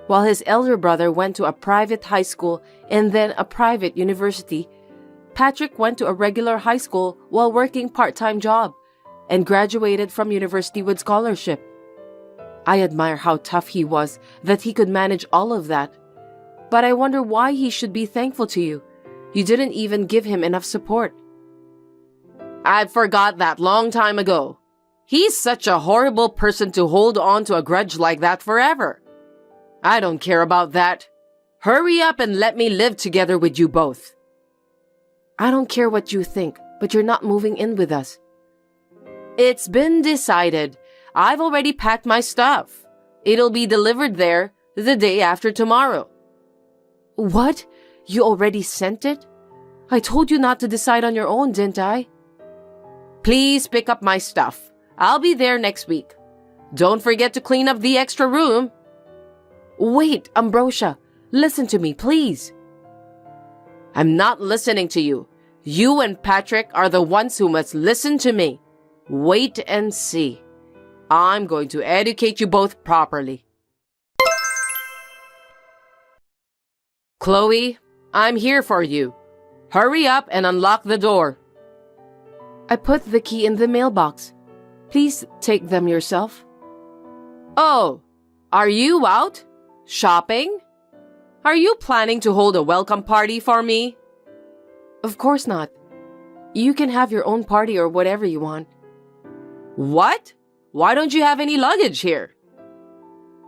While his elder brother went to a private high school and then a private university, Patrick went to a regular high school while working part-time job and graduated from university with scholarship. I admire how tough he was that he could manage all of that. But I wonder why he should be thankful to you. You didn't even give him enough support. I forgot that long time ago. He's such a horrible person to hold on to a grudge like that forever. I don't care about that. Hurry up and let me live together with you both. I don't care what you think, but you're not moving in with us. It's been decided. I've already packed my stuff. It'll be delivered there the day after tomorrow. What? You already sent it? I told you not to decide on your own, didn't I? Please pick up my stuff. I'll be there next week. Don't forget to clean up the extra room. Wait, Ambrosia. Listen to me, please. I'm not listening to you. You and Patrick are the ones who must listen to me. Wait and see. I'm going to educate you both properly. Chloe, I'm here for you. Hurry up and unlock the door. I put the key in the mailbox. Please take them yourself. Oh, are you out? Shopping? Are you planning to hold a welcome party for me? Of course not. You can have your own party or whatever you want. What? Why don't you have any luggage here?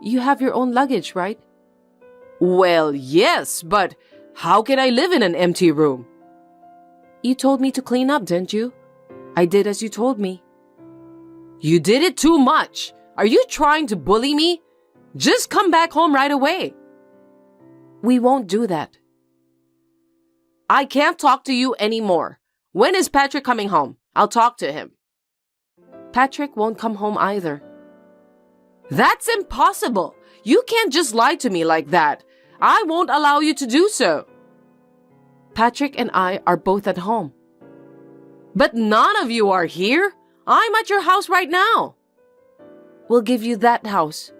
You have your own luggage, right? Well, yes, but how can I live in an empty room? You told me to clean up, didn't you? I did as you told me. You did it too much. Are you trying to bully me? Just come back home right away. We won't do that. I can't talk to you anymore. When is Patrick coming home? I'll talk to him. Patrick won't come home either. That's impossible. You can't just lie to me like that. I won't allow you to do so. Patrick and I are both at home. But none of you are here. I'm at your house right now. We'll give you that house.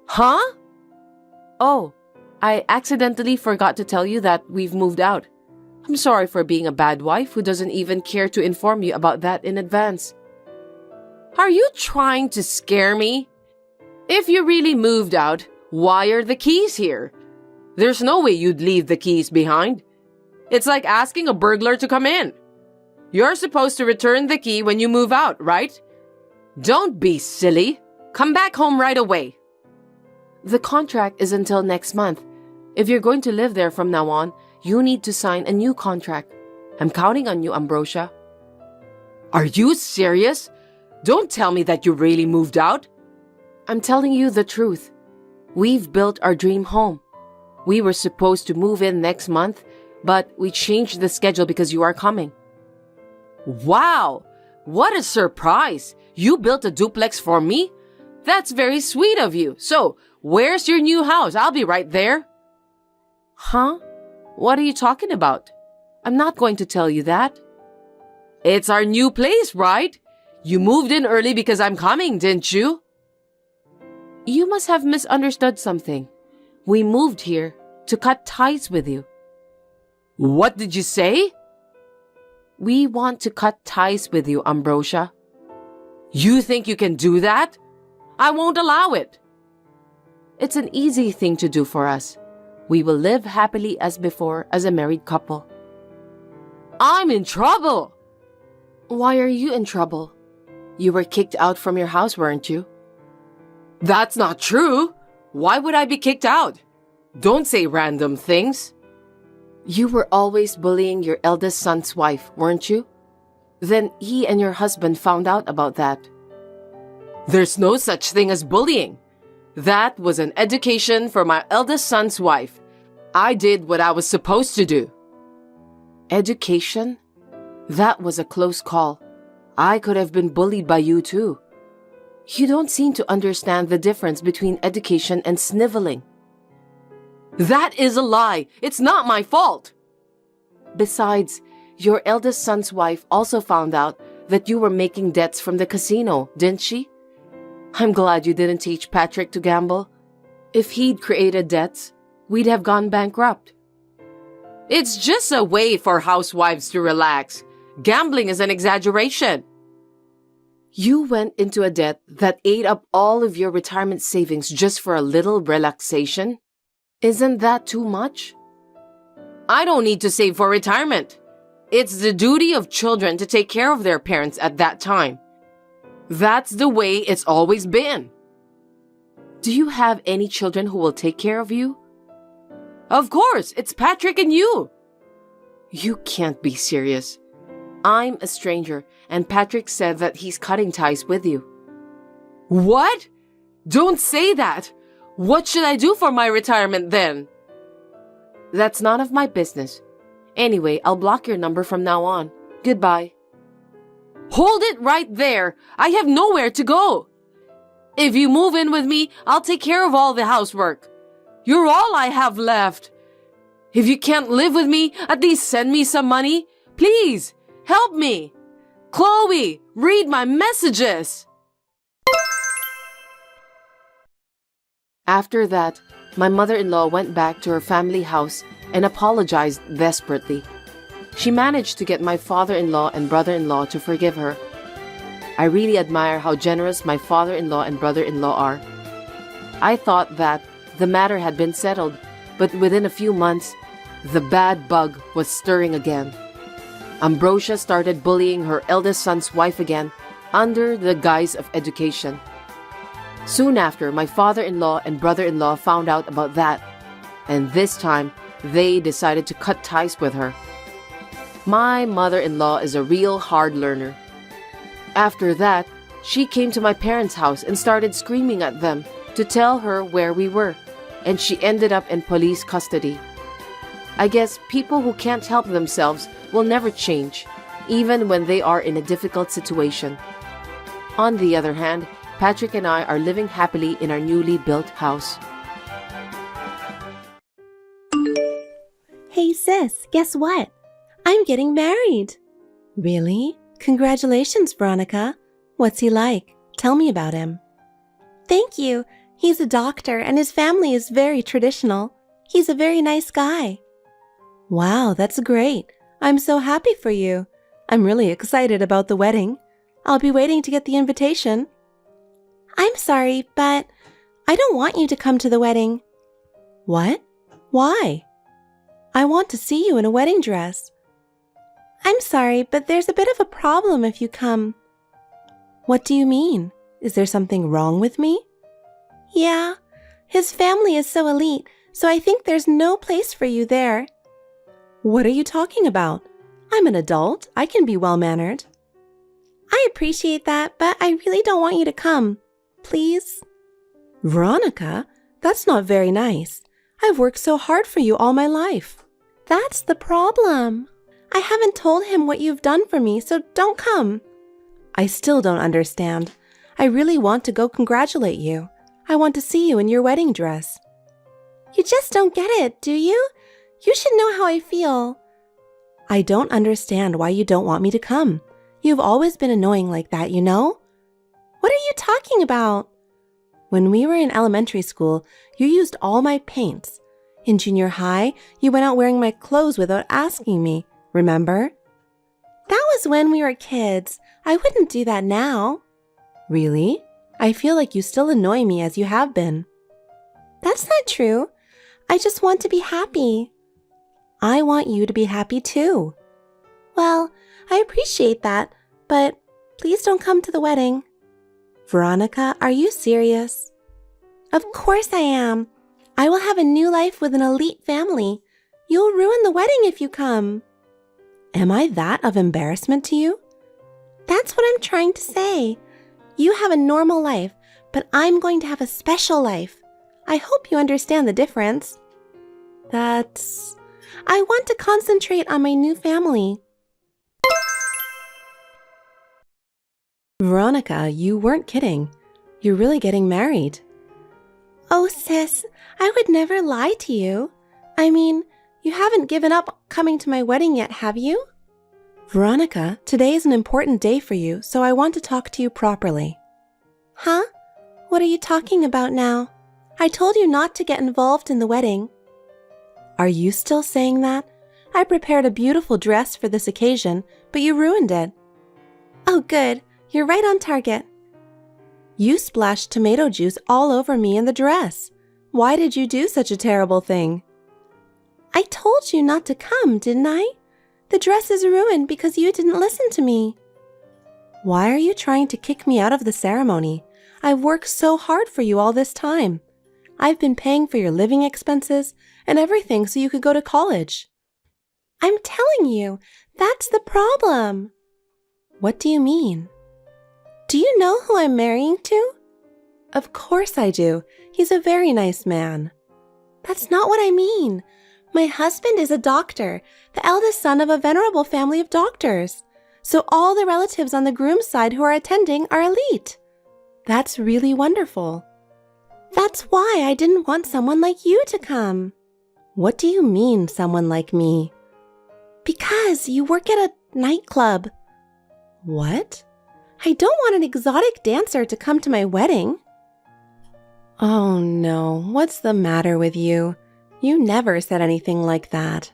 Huh? Oh, I accidentally forgot to tell you that we've moved out. I'm sorry for being a bad wife who doesn't even care to inform you about that in advance. Are you trying to scare me? If you really moved out, why are the keys here? There's no way you'd leave the keys behind. It's like asking a burglar to come in. You're supposed to return the key when you move out, right? Don't be silly. Come back home right away. The contract is until next month. If you're going to live there from now on, you need to sign a new contract. I'm counting on you, Ambrosia. Are you serious? Don't tell me that you really moved out. I'm telling you the truth. We've built our dream home. We were supposed to move in next month, but we changed the schedule because you are coming. Wow! What a surprise! You built a duplex for me? That's very sweet of you. So, where's your new house? I'll be right there. Huh? What are you talking about? I'm not going to tell you that. It's our new place, right? You moved in early because I'm coming, didn't you? You must have misunderstood something. We moved here to cut ties with you. What did you say? We want to cut ties with you, Ambrosia. You think you can do that? I won't allow it. It's an easy thing to do for us. We will live happily as before as a married couple. I'm in trouble. Why are you in trouble? You were kicked out from your house, weren't you? That's not true. Why would I be kicked out? Don't say random things. You were always bullying your eldest son's wife, weren't you? Then he and your husband found out about that. There's no such thing as bullying. That was an education for my eldest son's wife. I did what I was supposed to do. Education? That was a close call. I could have been bullied by you too. You don't seem to understand the difference between education and sniveling. That is a lie. It's not my fault. Besides, your eldest son's wife also found out that you were making debts from the casino, didn't she? I'm glad you didn't teach Patrick to gamble. If he'd created debts, we'd have gone bankrupt. It's just a way for housewives to relax. Gambling is an exaggeration. You went into a debt that ate up all of your retirement savings just for a little relaxation? Isn't that too much? I don't need to save for retirement. It's the duty of children to take care of their parents at that time. That's the way it's always been. Do you have any children who will take care of you? Of course, it's Patrick and you. You can't be serious. I'm a stranger, and Patrick said that he's cutting ties with you. What? Don't say that. What should I do for my retirement then? That's none of my business. Anyway, I'll block your number from now on. Goodbye. Hold it right there. I have nowhere to go. If you move in with me, I'll take care of all the housework. You're all I have left. If you can't live with me, at least send me some money. Please, help me. Chloe, read my messages. After that, my mother-in-law went back to her family house and apologized desperately. She managed to get my father-in-law and brother-in-law to forgive her. I really admire how generous my father-in-law and brother-in-law are. I thought that the matter had been settled, but within a few months, the bad bug was stirring again. Ambrosia started bullying her eldest son's wife again under the guise of education. Soon after, my father-in-law and brother-in-law found out about that, and this time, they decided to cut ties with her. My mother-in-law is a real hard learner. After that, she came to my parents' house and started screaming at them to tell her where we were, and she ended up in police custody. I guess people who can't help themselves will never change, even when they are in a difficult situation. On the other hand, Patrick and I are living happily in our newly built house. Hey sis, guess what? I'm getting married. Really? Congratulations, Veronica. What's he like? Tell me about him. Thank you. He's a doctor and his family is very traditional. He's a very nice guy. Wow, that's great. I'm so happy for you. I'm really excited about the wedding. I'll be waiting to get the invitation. I'm sorry, but I don't want you to come to the wedding. What? Why? I want to see you in a wedding dress. I'm sorry, but there's a bit of a problem if you come. What do you mean? Is there something wrong with me? Yeah, his family is so elite, so I think there's no place for you there. What are you talking about? I'm an adult. I can be well-mannered. I appreciate that, but I really don't want you to come. Please? Veronica, that's not very nice. I've worked so hard for you all my life. That's the problem. I haven't told him what you've done for me, so don't come. I still don't understand. I really want to go congratulate you. I want to see you in your wedding dress. You just don't get it, do you? You should know how I feel. I don't understand why you don't want me to come. You've always been annoying like that, you know? What are you talking about? When we were in elementary school, you used all my paints. In junior high, you went out wearing my clothes without asking me, remember? That was when we were kids. I wouldn't do that now. Really? I feel like you still annoy me as you have been. That's not true. I just want to be happy. I want you to be happy too. Well, I appreciate that, but please don't come to the wedding. Veronica, are you serious? Of course I am. I will have a new life with an elite family. You'll ruin the wedding if you come. Am I that of embarrassment to you? That's what I'm trying to say. You have a normal life, but I'm going to have a special life. I hope you understand the difference. I want to concentrate on my new family. Veronica, you weren't kidding. You're really getting married. Oh, sis, I would never lie to you. I mean, you haven't given up coming to my wedding yet, have you? Veronica, today is an important day for you, so I want to talk to you properly. Huh? What are you talking about now? I told you not to get involved in the wedding. Are you still saying that? I prepared a beautiful dress for this occasion, but you ruined it. Oh, good. You're right on target. You splashed tomato juice all over me in the dress. Why did you do such a terrible thing? I told you not to come, didn't I? The dress is ruined because you didn't listen to me. Why are you trying to kick me out of the ceremony? I've worked so hard for you all this time. I've been paying for your living expenses and everything so you could go to college. I'm telling you, that's the problem. What do you mean? Do you know who I'm marrying to? Of course I do. He's a very nice man. That's not what I mean. My husband is a doctor, the eldest son of a venerable family of doctors. So all the relatives on the groom's side who are attending are elite. That's really wonderful. That's why I didn't want someone like you to come. What do you mean, someone like me? Because you work at a nightclub. What? I don't want an exotic dancer to come to my wedding. Oh no, what's the matter with you? You never said anything like that.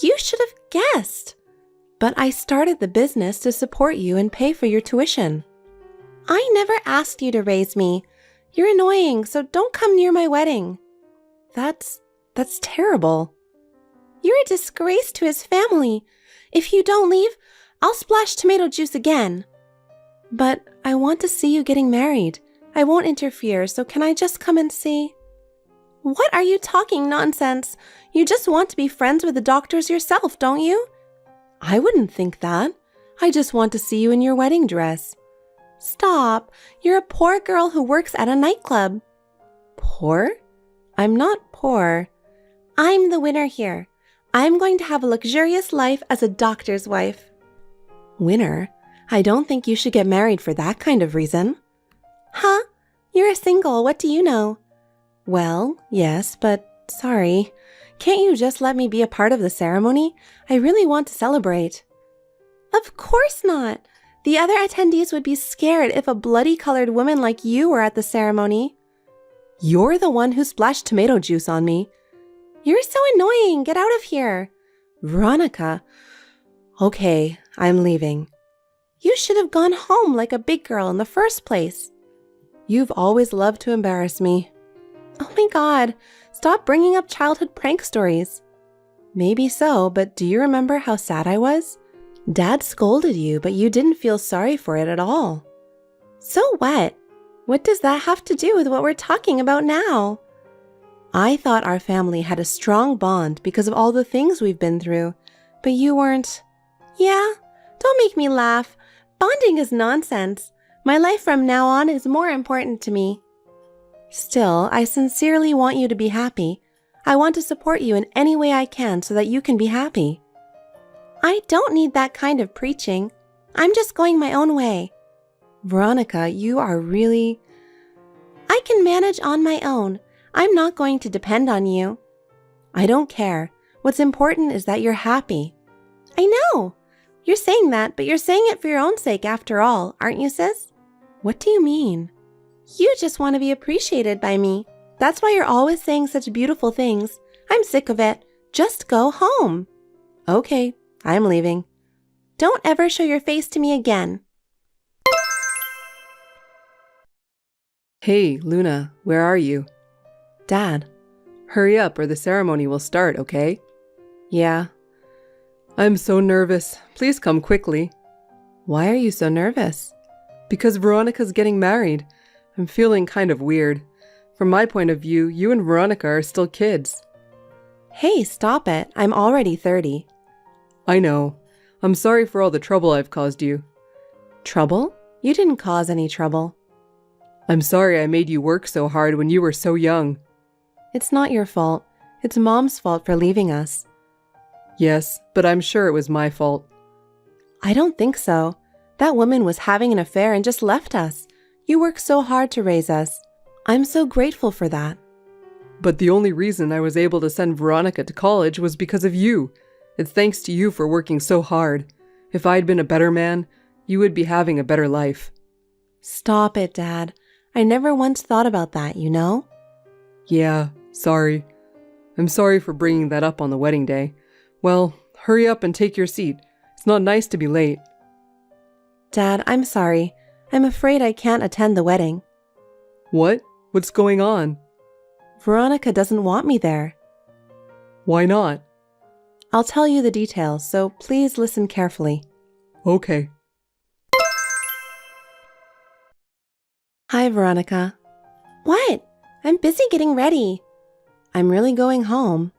You should have guessed. But I started the business to support you and pay for your tuition. I never asked you to raise me. You're annoying, so don't come near my wedding. That's terrible. You're a disgrace to his family. If you don't leave, I'll splash tomato juice again. But I want to see you getting married. I won't interfere, so can I just come and see? What are you talking nonsense? You just want to be friends with the doctors yourself, don't you? I wouldn't think that. I just want to see you in your wedding dress. Stop. You're a poor girl who works at a nightclub. Poor? I'm not poor. I'm the winner here. I'm going to have a luxurious life as a doctor's wife. Winner? I don't think you should get married for that kind of reason. Huh? You're a single. What do you know? Well, yes, but sorry. Can't you just let me be a part of the ceremony? I really want to celebrate. Of course not. The other attendees would be scared if a bloody-colored woman like you were at the ceremony. You're the one who splashed tomato juice on me. You're so annoying. Get out of here. Veronica. Okay, I'm leaving. You should have gone home like a big girl in the first place. You've always loved to embarrass me. Oh my God, stop bringing up childhood prank stories. Maybe so, but do you remember how sad I was? Dad scolded you, but you didn't feel sorry for it at all. So what? What does that have to do with what we're talking about now? I thought our family had a strong bond because of all the things we've been through, but you weren't. Yeah, don't make me laugh. Bonding is nonsense. My life from now on is more important to me. Still, I sincerely want you to be happy. I want to support you in any way I can so that you can be happy. I don't need that kind of preaching. I'm just going my own way. Veronica, you are really... I can manage on my own. I'm not going to depend on you. I don't care. What's important is that you're happy. I know. You're saying that, but you're saying it for your own sake after all, aren't you, sis? What do you mean? You just want to be appreciated by me. That's why you're always saying such beautiful things. I'm sick of it. Just go home. Okay, I'm leaving. Don't ever show your face to me again. Hey, Luna, where are you? Dad. Hurry up or the ceremony will start, okay? Yeah. I'm so nervous. Please come quickly. Why are you so nervous? Because Veronica's getting married. I'm feeling kind of weird. From my point of view, you and Veronica are still kids. Hey, stop it. I'm already 30. I know. I'm sorry for all the trouble I've caused you. Trouble? You didn't cause any trouble. I'm sorry I made you work so hard when you were so young. It's not your fault. It's Mom's fault for leaving us. Yes, but I'm sure it was my fault. I don't think so. That woman was having an affair and just left us. You worked so hard to raise us. I'm so grateful for that. But the only reason I was able to send Veronica to college was because of you. It's thanks to you for working so hard. If I'd been a better man, you would be having a better life. Stop it, Dad. I never once thought about that, you know? Yeah, sorry. I'm sorry for bringing that up on the wedding day. Well, hurry up and take your seat. It's not nice to be late. Dad, I'm sorry. I'm afraid I can't attend the wedding. What? What's going on? Veronica doesn't want me there. Why not? I'll tell you the details, so please listen carefully. Okay. Hi, Veronica. What? I'm busy getting ready. I'm really going home.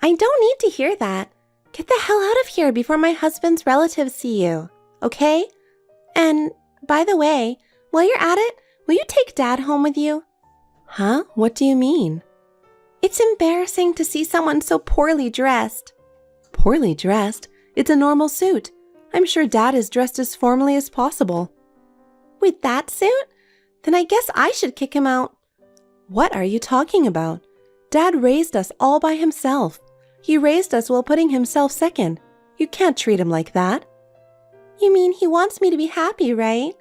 I don't need to hear that. Get the hell out of here before my husband's relatives see you, okay? And, by the way, while you're at it, will you take Dad home with you? Huh? What do you mean? It's embarrassing to see someone so poorly dressed. Poorly dressed? It's a normal suit. I'm sure Dad is dressed as formally as possible. With that suit? Then I guess I should kick him out. What are you talking about? Dad raised us all by himself. He raised us while putting himself second. You can't treat him like that. You mean he wants me to be happy, right?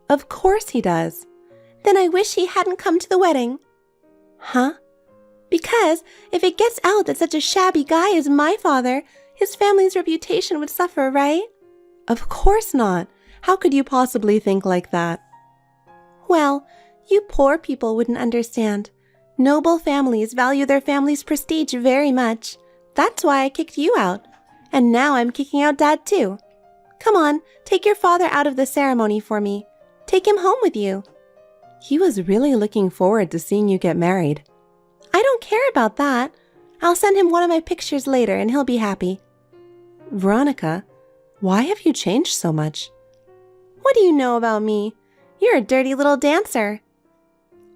Of course he does. Then I wish he hadn't come to the wedding. Huh? Because if it gets out that such a shabby guy is my father, his family's reputation would suffer, right? Of course not. How could you possibly think like that? Well, you poor people wouldn't understand. Noble families value their family's prestige very much. That's why I kicked you out. And now I'm kicking out Dad too. Come on, take your father out of the ceremony for me. Take him home with you. He was really looking forward to seeing you get married. I don't care about that. I'll send him one of my pictures later and he'll be happy. Veronica, Why have you changed so much? What do you know about me? You're a dirty little dancer.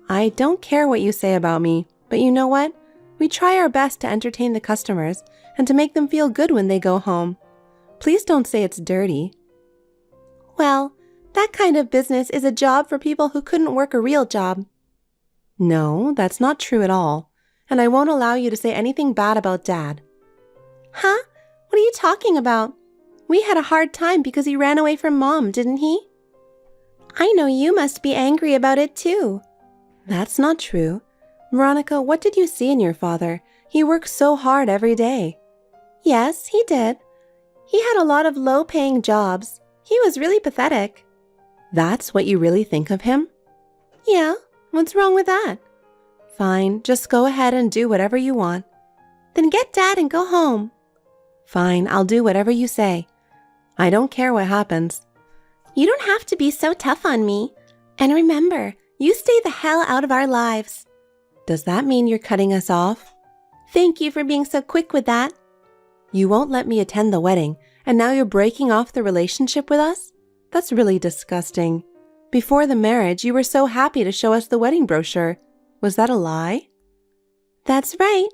I don't care what you say about me, but you know what? We try our best to entertain the customers and to make them feel good when they go home. Please don't say it's dirty. Well, that kind of business is a job for people who couldn't work a real job. No, that's not true at all, and I won't allow you to say anything bad about Dad. Huh? What are you talking about? We had a hard time because he ran away from Mom, didn't he? I know you must be angry about it too. That's not true. Veronica, what did you see in your father? He works so hard every day. Yes, he did. He had a lot of low-paying jobs. He was really pathetic. That's what you really think of him? Yeah, what's wrong with that? Fine, just go ahead and do whatever you want. Then get Dad and go home. Fine, I'll do whatever you say. I don't care what happens. You don't have to be so tough on me. And remember, you stay the hell out of our lives. Does that mean you're cutting us off? Thank you for being so quick with that. You won't let me attend the wedding, and now you're breaking off the relationship with us? That's really disgusting. Before the marriage, you were so happy to show us the wedding brochure. Was that a lie? That's right.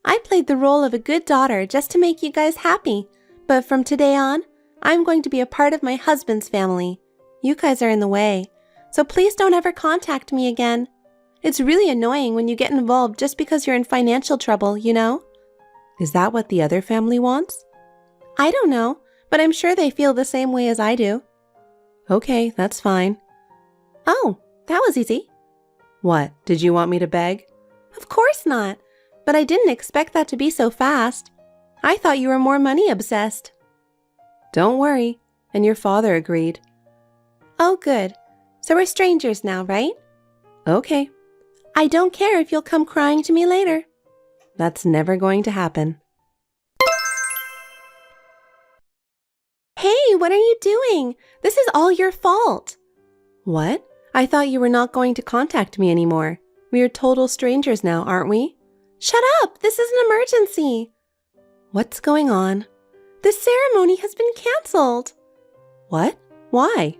I played the role of a good daughter just to make you guys happy. But from today on, I'm going to be a part of my husband's family. You guys are in the way, so please don't ever contact me again. It's really annoying when you get involved just because you're in financial trouble, you know? Is that what the other family wants? I don't know, but I'm sure they feel the same way as I do. Okay, that's fine. Oh, that was easy. What, did you want me to beg? Of course not, but I didn't expect that to be so fast. I thought you were more money obsessed. Don't worry, and your father agreed. Oh, good. So we're strangers now, right? Okay. I don't care if you'll come crying to me later. That's never going to happen. Hey, what are you doing? This is all your fault. What? I thought you were not going to contact me anymore. We are total strangers now, aren't we? Shut up! This is an emergency. What's going on? The ceremony has been canceled. What? Why?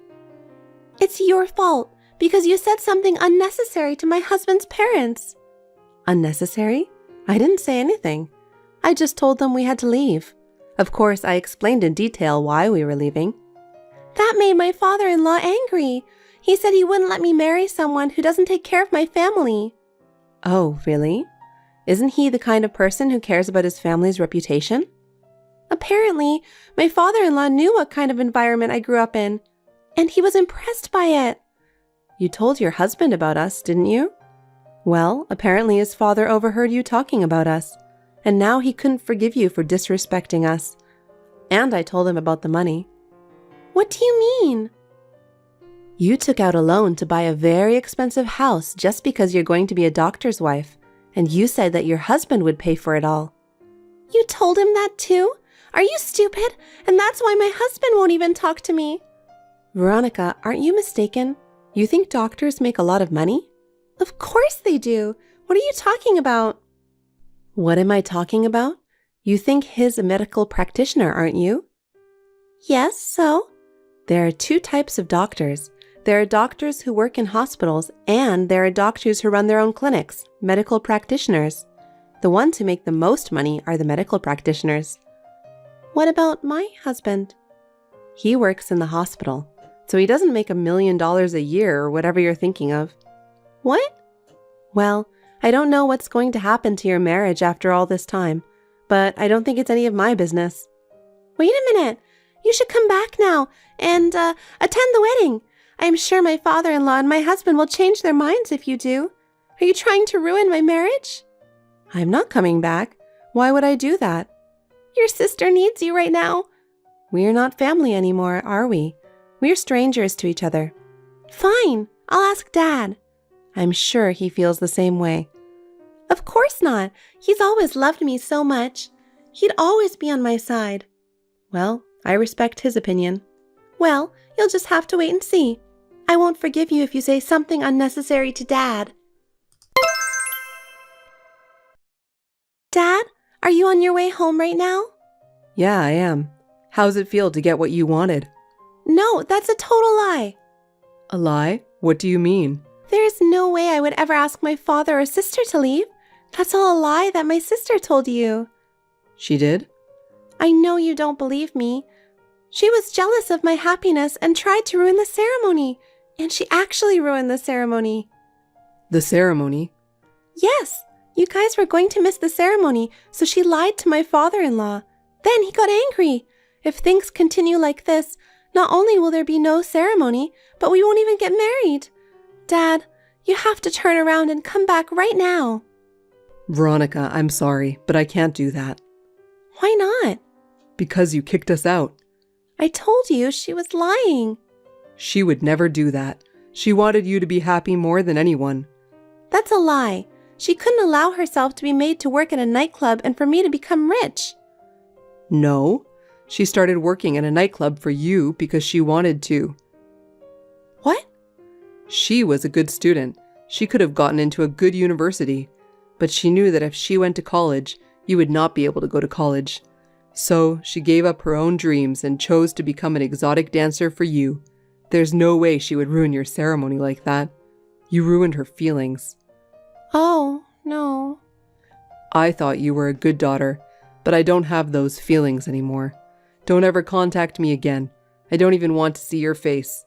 It's your fault because you said something unnecessary to my husband's parents. Unnecessary? I didn't say anything. I just told them we had to leave. Of course, I explained in detail why we were leaving. That made my father-in-law angry. He said he wouldn't let me marry someone who doesn't take care of my family. Oh, really? Isn't he the kind of person who cares about his family's reputation? Apparently, my father-in-law knew what kind of environment I grew up in, and he was impressed by it. You told your husband about us, didn't you? Well, apparently his father overheard you talking about us, and now he couldn't forgive you for disrespecting us. And I told him about the money. What do you mean? You took out a loan to buy a very expensive house just because you're going to be a doctor's wife, and you said that your husband would pay for it all. You told him that too? Are you stupid? And that's why my husband won't even talk to me. Veronica, aren't you mistaken? You think doctors make a lot of money? Of course they do. What are you talking about? What am I talking about? You think he's a medical practitioner, aren't you? Yes, so? There are two types of doctors. There are doctors who work in hospitals, and there are doctors who run their own clinics, medical practitioners. The ones who make the most money are the medical practitioners. What about my husband? He works in the hospital, so he doesn't make $1 million a year or whatever you're thinking of. What? Well, I don't know what's going to happen to your marriage after all this time, but I don't think it's any of my business. Wait a minute. You should come back now and attend the wedding. I am sure my father-in-law and my husband will change their minds if you do. Are you trying to ruin my marriage? I'm not coming back. Why would I do that? Your sister needs you right now. We're not family anymore, are we? We're strangers to each other. Fine, I'll ask Dad. I'm sure he feels the same way. Of course not. He's always loved me so much. He'd always be on my side. Well, I respect his opinion. Well, you'll just have to wait and see. I won't forgive you if you say something unnecessary to Dad. Dad, are you on your way home right now? Yeah, I am. How's it feel to get what you wanted? No, that's a total lie. A lie? What do you mean? There's no way I would ever ask my father or sister to leave. That's all a lie that my sister told you. She did? I know you don't believe me. She was jealous of my happiness and tried to ruin the ceremony. And she actually ruined the ceremony. The ceremony? Yes, you guys were going to miss the ceremony, so she lied to my father-in-law. Then he got angry. If things continue like this, not only will there be no ceremony, but we won't even get married. Dad, you have to turn around and come back right now. Veronica, I'm sorry, but I can't do that. Why not? Because you kicked us out. I told you she was lying. She would never do that. She wanted you to be happy more than anyone. That's a lie. She couldn't allow herself to be made to work at a nightclub and for me to become rich. No, she started working at a nightclub for you because she wanted to. What? She was a good student. She could have gotten into a good university, but she knew that if she went to college, you would not be able to go to college. So she gave up her own dreams and chose to become an exotic dancer for you. There's no way she would ruin your ceremony like that. You ruined her feelings. Oh, no. I thought you were a good daughter, but I don't have those feelings anymore. Don't ever contact me again. I don't even want to see your face.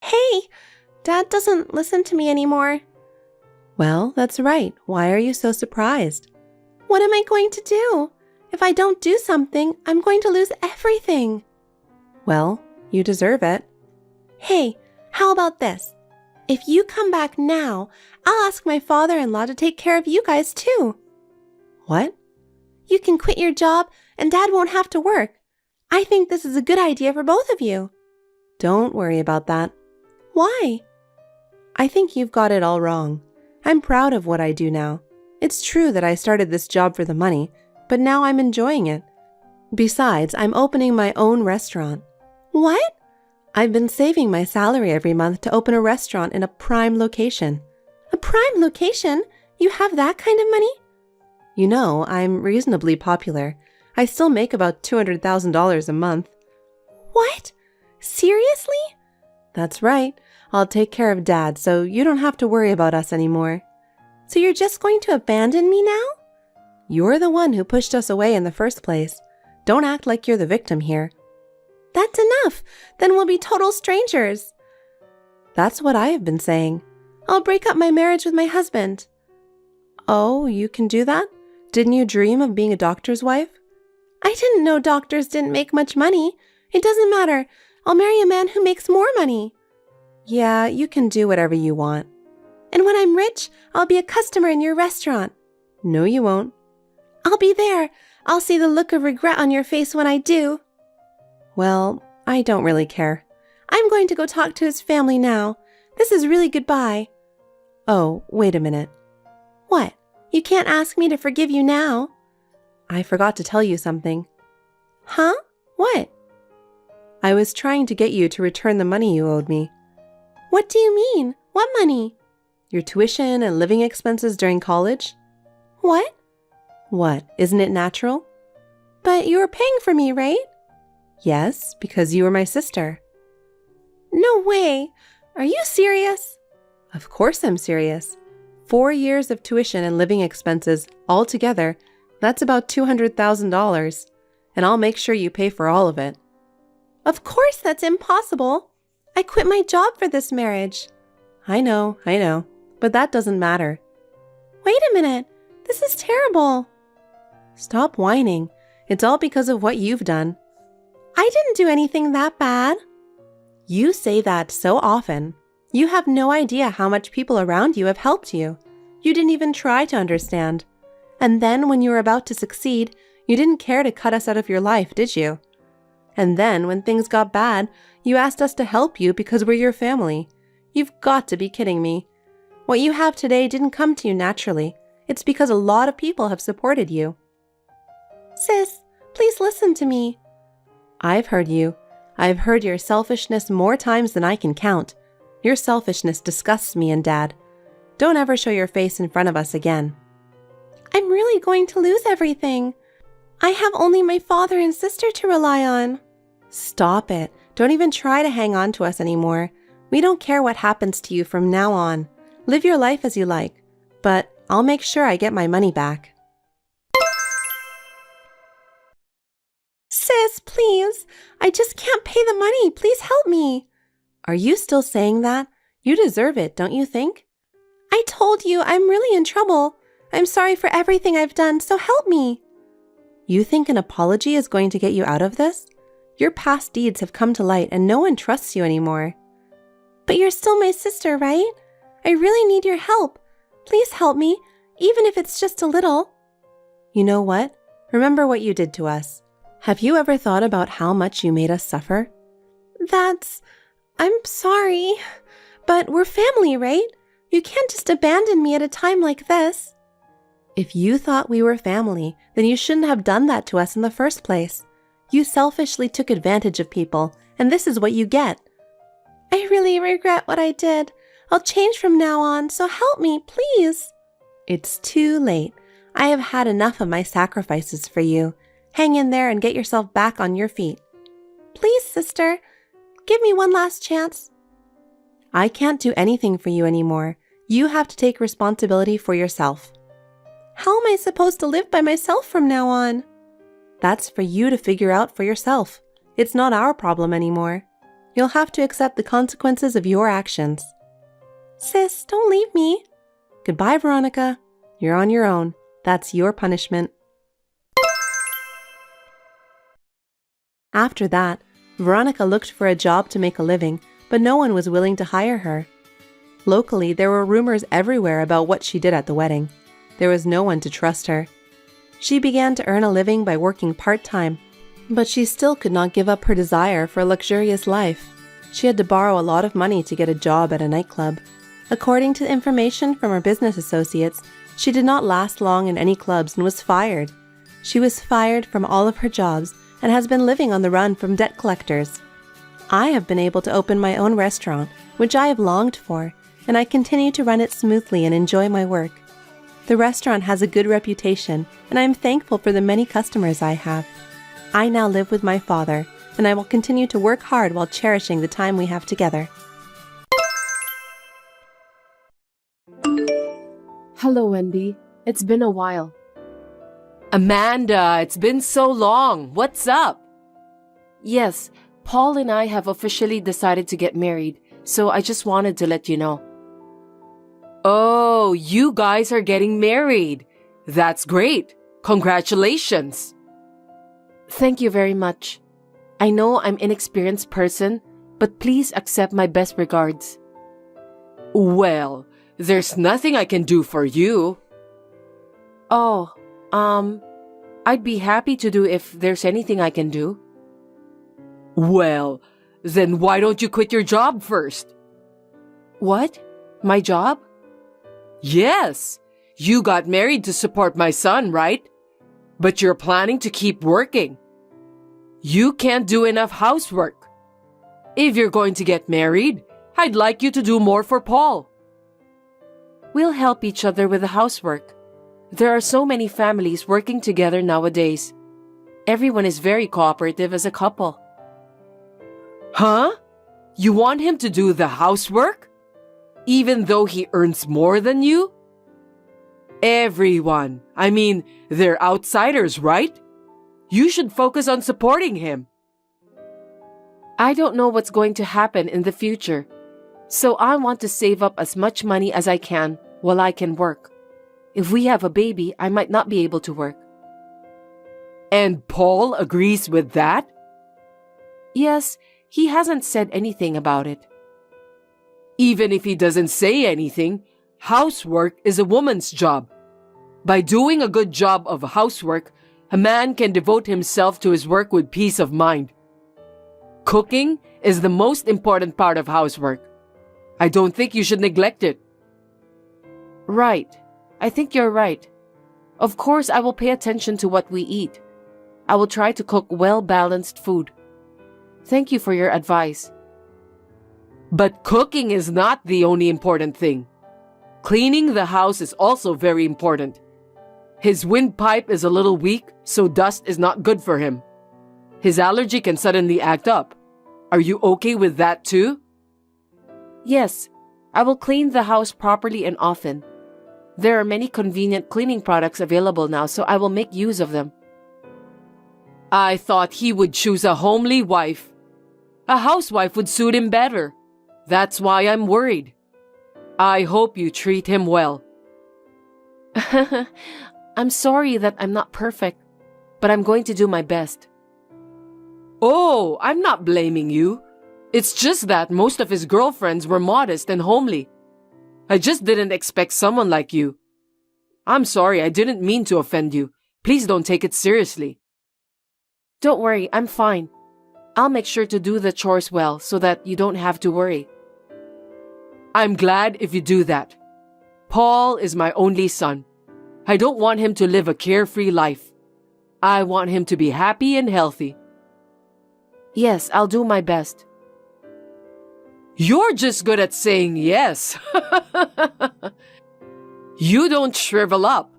Hey, Dad doesn't listen to me anymore. Well, that's right. Why are you so surprised? What am I going to do? If I don't do something, I'm going to lose everything. Well, you deserve it. Hey, how about this? If you come back now, I'll ask my father-in-law to take care of you guys too. What? You can quit your job and Dad won't have to work. I think this is a good idea for both of you. Don't worry about that. Why? I think you've got it all wrong. I'm proud of what I do now. It's true that I started this job for the money, but now I'm enjoying it. Besides, I'm opening my own restaurant. What? I've been saving my salary every month to open a restaurant in a prime location. A prime location? You have that kind of money? You know, I'm reasonably popular. I still make about $200,000 a month. What? Seriously? That's right. I'll take care of Dad, so you don't have to worry about us anymore. So you're just going to abandon me now? You're the one who pushed us away in the first place. Don't act like you're the victim here. That's enough. Then we'll be total strangers. That's what I have been saying. I'll break up my marriage with my husband. Oh, you can do that? Didn't you dream of being a doctor's wife? I didn't know doctors didn't make much money. It doesn't matter. I'll marry a man who makes more money. Yeah, you can do whatever you want. And when I'm rich, I'll be a customer in your restaurant. No, you won't. I'll be there. I'll see the look of regret on your face when I do. Well, I don't really care. I'm going to go talk to his family now. This is really goodbye. Oh, wait a minute. What? You can't ask me to forgive you now. I forgot to tell you something. Huh? What? I was trying to get you to return the money you owed me. What do you mean? What money? Your tuition and living expenses during college? What? What? Isn't it natural? But you were paying for me, right? Yes, because you were my sister. No way. Are you serious? Of course I'm serious. 4 years of tuition and living expenses all together, that's about $200,000. And I'll make sure you pay for all of it. Of course that's impossible. I quit my job for this marriage. I know, but that doesn't matter. Wait a minute. This is terrible. Stop whining. It's all because of what you've done. I didn't do anything that bad. You say that so often. You have no idea how much people around you have helped you. You didn't even try to understand. And then when you were about to succeed, you didn't care to cut us out of your life, did you? And then when things got bad, you asked us to help you because we're your family. You've got to be kidding me. What you have today didn't come to you naturally. It's because a lot of people have supported you. Sis, please listen to me. I've heard you. I've heard your selfishness more times than I can count. Your selfishness disgusts me and Dad. Don't ever show your face in front of us again. I'm really going to lose everything. I have only my father and sister to rely on. Stop it. Don't even try to hang on to us anymore. We don't care what happens to you from now on. Live your life as you like, but I'll make sure I get my money back. Sis, please. I just can't pay the money. Please help me. Are you still saying that? You deserve it, don't you think? I told you I'm really in trouble. I'm sorry for everything I've done, so help me. You think an apology is going to get you out of this? Your past deeds have come to light and no one trusts you anymore. But you're still my sister, right? I really need your help. Please help me, even if it's just a little. You know what? Remember what you did to us. Have you ever thought about how much you made us suffer? I'm sorry, but we're family, right? You can't just abandon me at a time like this. If you thought we were family, then you shouldn't have done that to us in the first place. You selfishly took advantage of people, and this is what you get. I really regret what I did. I'll change from now on, so help me, please. It's too late. I have had enough of my sacrifices for you. Hang in there and get yourself back on your feet. Please, sister, give me one last chance. I can't do anything for you anymore. You have to take responsibility for yourself. How am I supposed to live by myself from now on? That's for you to figure out for yourself. It's not our problem anymore. You'll have to accept the consequences of your actions. Sis, don't leave me. Goodbye, Veronica. You're on your own. That's your punishment. After that, Veronica looked for a job to make a living, but no one was willing to hire her. Locally, there were rumors everywhere about what she did at the wedding. There was no one to trust her. She began to earn a living by working part-time, but she still could not give up her desire for a luxurious life. She had to borrow a lot of money to get a job at a nightclub. According to information from her business associates, she did not last long in any clubs and was fired. She was fired from all of her jobs and has been living on the run from debt collectors. I have been able to open my own restaurant, which I have longed for, and I continue to run it smoothly and enjoy my work. The restaurant has a good reputation, and I am thankful for the many customers I have. I now live with my father, and I will continue to work hard while cherishing the time we have together. Hello, Wendy. It's been a while. Amanda, it's been so long. What's up? Yes, Paul and I have officially decided to get married, so I just wanted to let you know. Oh, you guys are getting married. That's great. Congratulations. Thank you very much. I know I'm an inexperienced person, but please accept my best regards. Well, there's nothing I can do for you. Oh, I'd be happy to do if there's anything I can do. Well, then why don't you quit your job first? What? My job? Yes, you got married to support my son, right? But you're planning to keep working. You can't do enough housework. If you're going to get married, I'd like you to do more for Paul. We'll help each other with the housework. There are so many families working together nowadays. Everyone is very cooperative as a couple. Huh? You want him to do the housework? Even though he earns more than you? Everyone. I mean, they're outsiders, right? You should focus on supporting him. I don't know what's going to happen in the future, so I want to save up as much money as I can while I can work. If we have a baby, I might not be able to work. And Paul agrees with that? Yes, he hasn't said anything about it. Even if he doesn't say anything, housework is a woman's job. By doing a good job of housework, a man can devote himself to his work with peace of mind. Cooking is the most important part of housework. I don't think you should neglect it. Right. I think you're right. Of course, I will pay attention to what we eat. I will try to cook well-balanced food. Thank you for your advice. But cooking is not the only important thing. Cleaning the house is also very important. His windpipe is a little weak, so dust is not good for him. His allergy can suddenly act up. Are you okay with that too? Yes, I will clean the house properly and often. There are many convenient cleaning products available now, so I will make use of them. I thought he would choose a homely wife. A housewife would suit him better. That's why I'm worried. I hope you treat him well. I'm sorry that I'm not perfect, but I'm going to do my best. Oh, I'm not blaming you. It's just that most of his girlfriends were modest and homely. I just didn't expect someone like you. I'm sorry, I didn't mean to offend you. Please don't take it seriously. Don't worry, I'm fine. I'll make sure to do the chores well so that you don't have to worry. I'm glad if you do that. Paul is my only son. I don't want him to live a carefree life. I want him to be happy and healthy. Yes, I'll do my best. You're just good at saying yes. You don't shrivel up.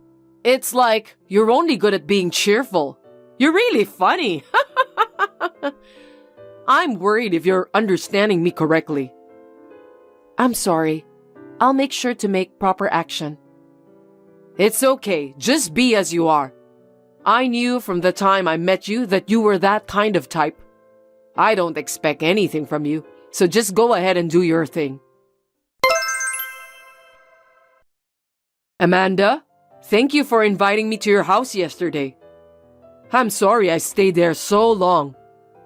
It's like you're only good at being cheerful. You're really funny. I'm worried if you're understanding me correctly. I'm sorry. I'll make sure to make proper action. It's okay. Just be as you are. I knew from the time I met you that you were that kind of type. I don't expect anything from you, so just go ahead and do your thing. Amanda, thank you for inviting me to your house yesterday. I'm sorry I stayed there so long.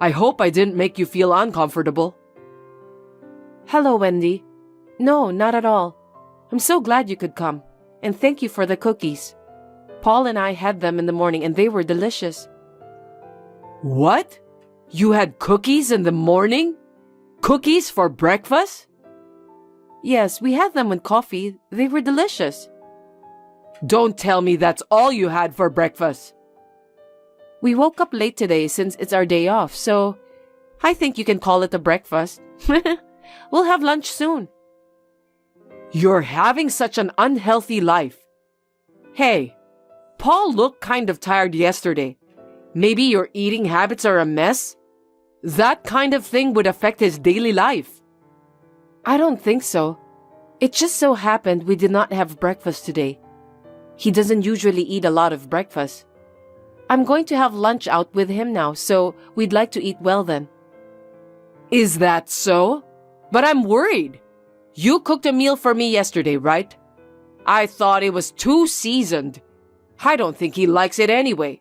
I hope I didn't make you feel uncomfortable. Hello, Wendy. No, not at all. I'm so glad you could come, and thank you for the cookies. Paul and I had them in the morning and they were delicious. What? You had cookies in the morning? Cookies for breakfast? Yes, we had them with coffee. They were delicious. Don't tell me that's all you had for breakfast. We woke up late today since it's our day off, so I think you can call it a breakfast. We'll have lunch soon. You're having such an unhealthy life. Hey, Paul looked kind of tired yesterday. Maybe your eating habits are a mess? That kind of thing would affect his daily life. I don't think so. It just so happened we did not have breakfast today. He doesn't usually eat a lot of breakfast. I'm going to have lunch out with him now, so we'd like to eat well then. Is that so? But I'm worried. You cooked a meal for me yesterday, right? I thought it was too seasoned. I don't think he likes it anyway.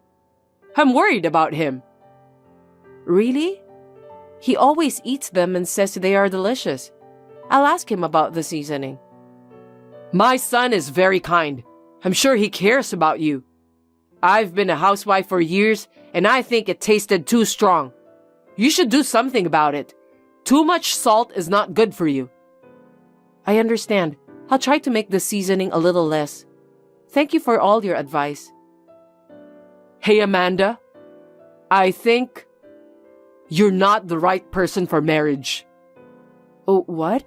I'm worried about him. Really? He always eats them and says they are delicious. I'll ask him about the seasoning. My son is very kind. I'm sure he cares about you. I've been a housewife for years, and I think it tasted too strong. You should do something about it. Too much salt is not good for you. I understand. I'll try to make the seasoning a little less. Thank you for all your advice. Hey, Amanda. I think you're not the right person for marriage. Oh, what?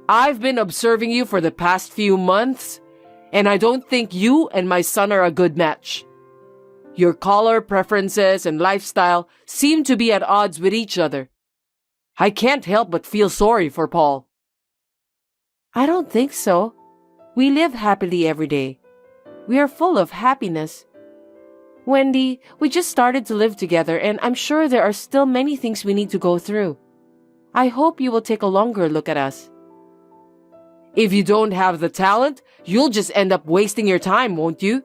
I've been observing you for the past few months, and I don't think you and my son are a good match. Your color preferences and lifestyle seem to be at odds with each other. I can't help but feel sorry for Paul. I don't think so. We live happily every day. We are full of happiness. Wendy, we just started to live together, and I'm sure there are still many things we need to go through. I hope you will take a longer look at us. If you don't have the talent, you'll just end up wasting your time, won't you?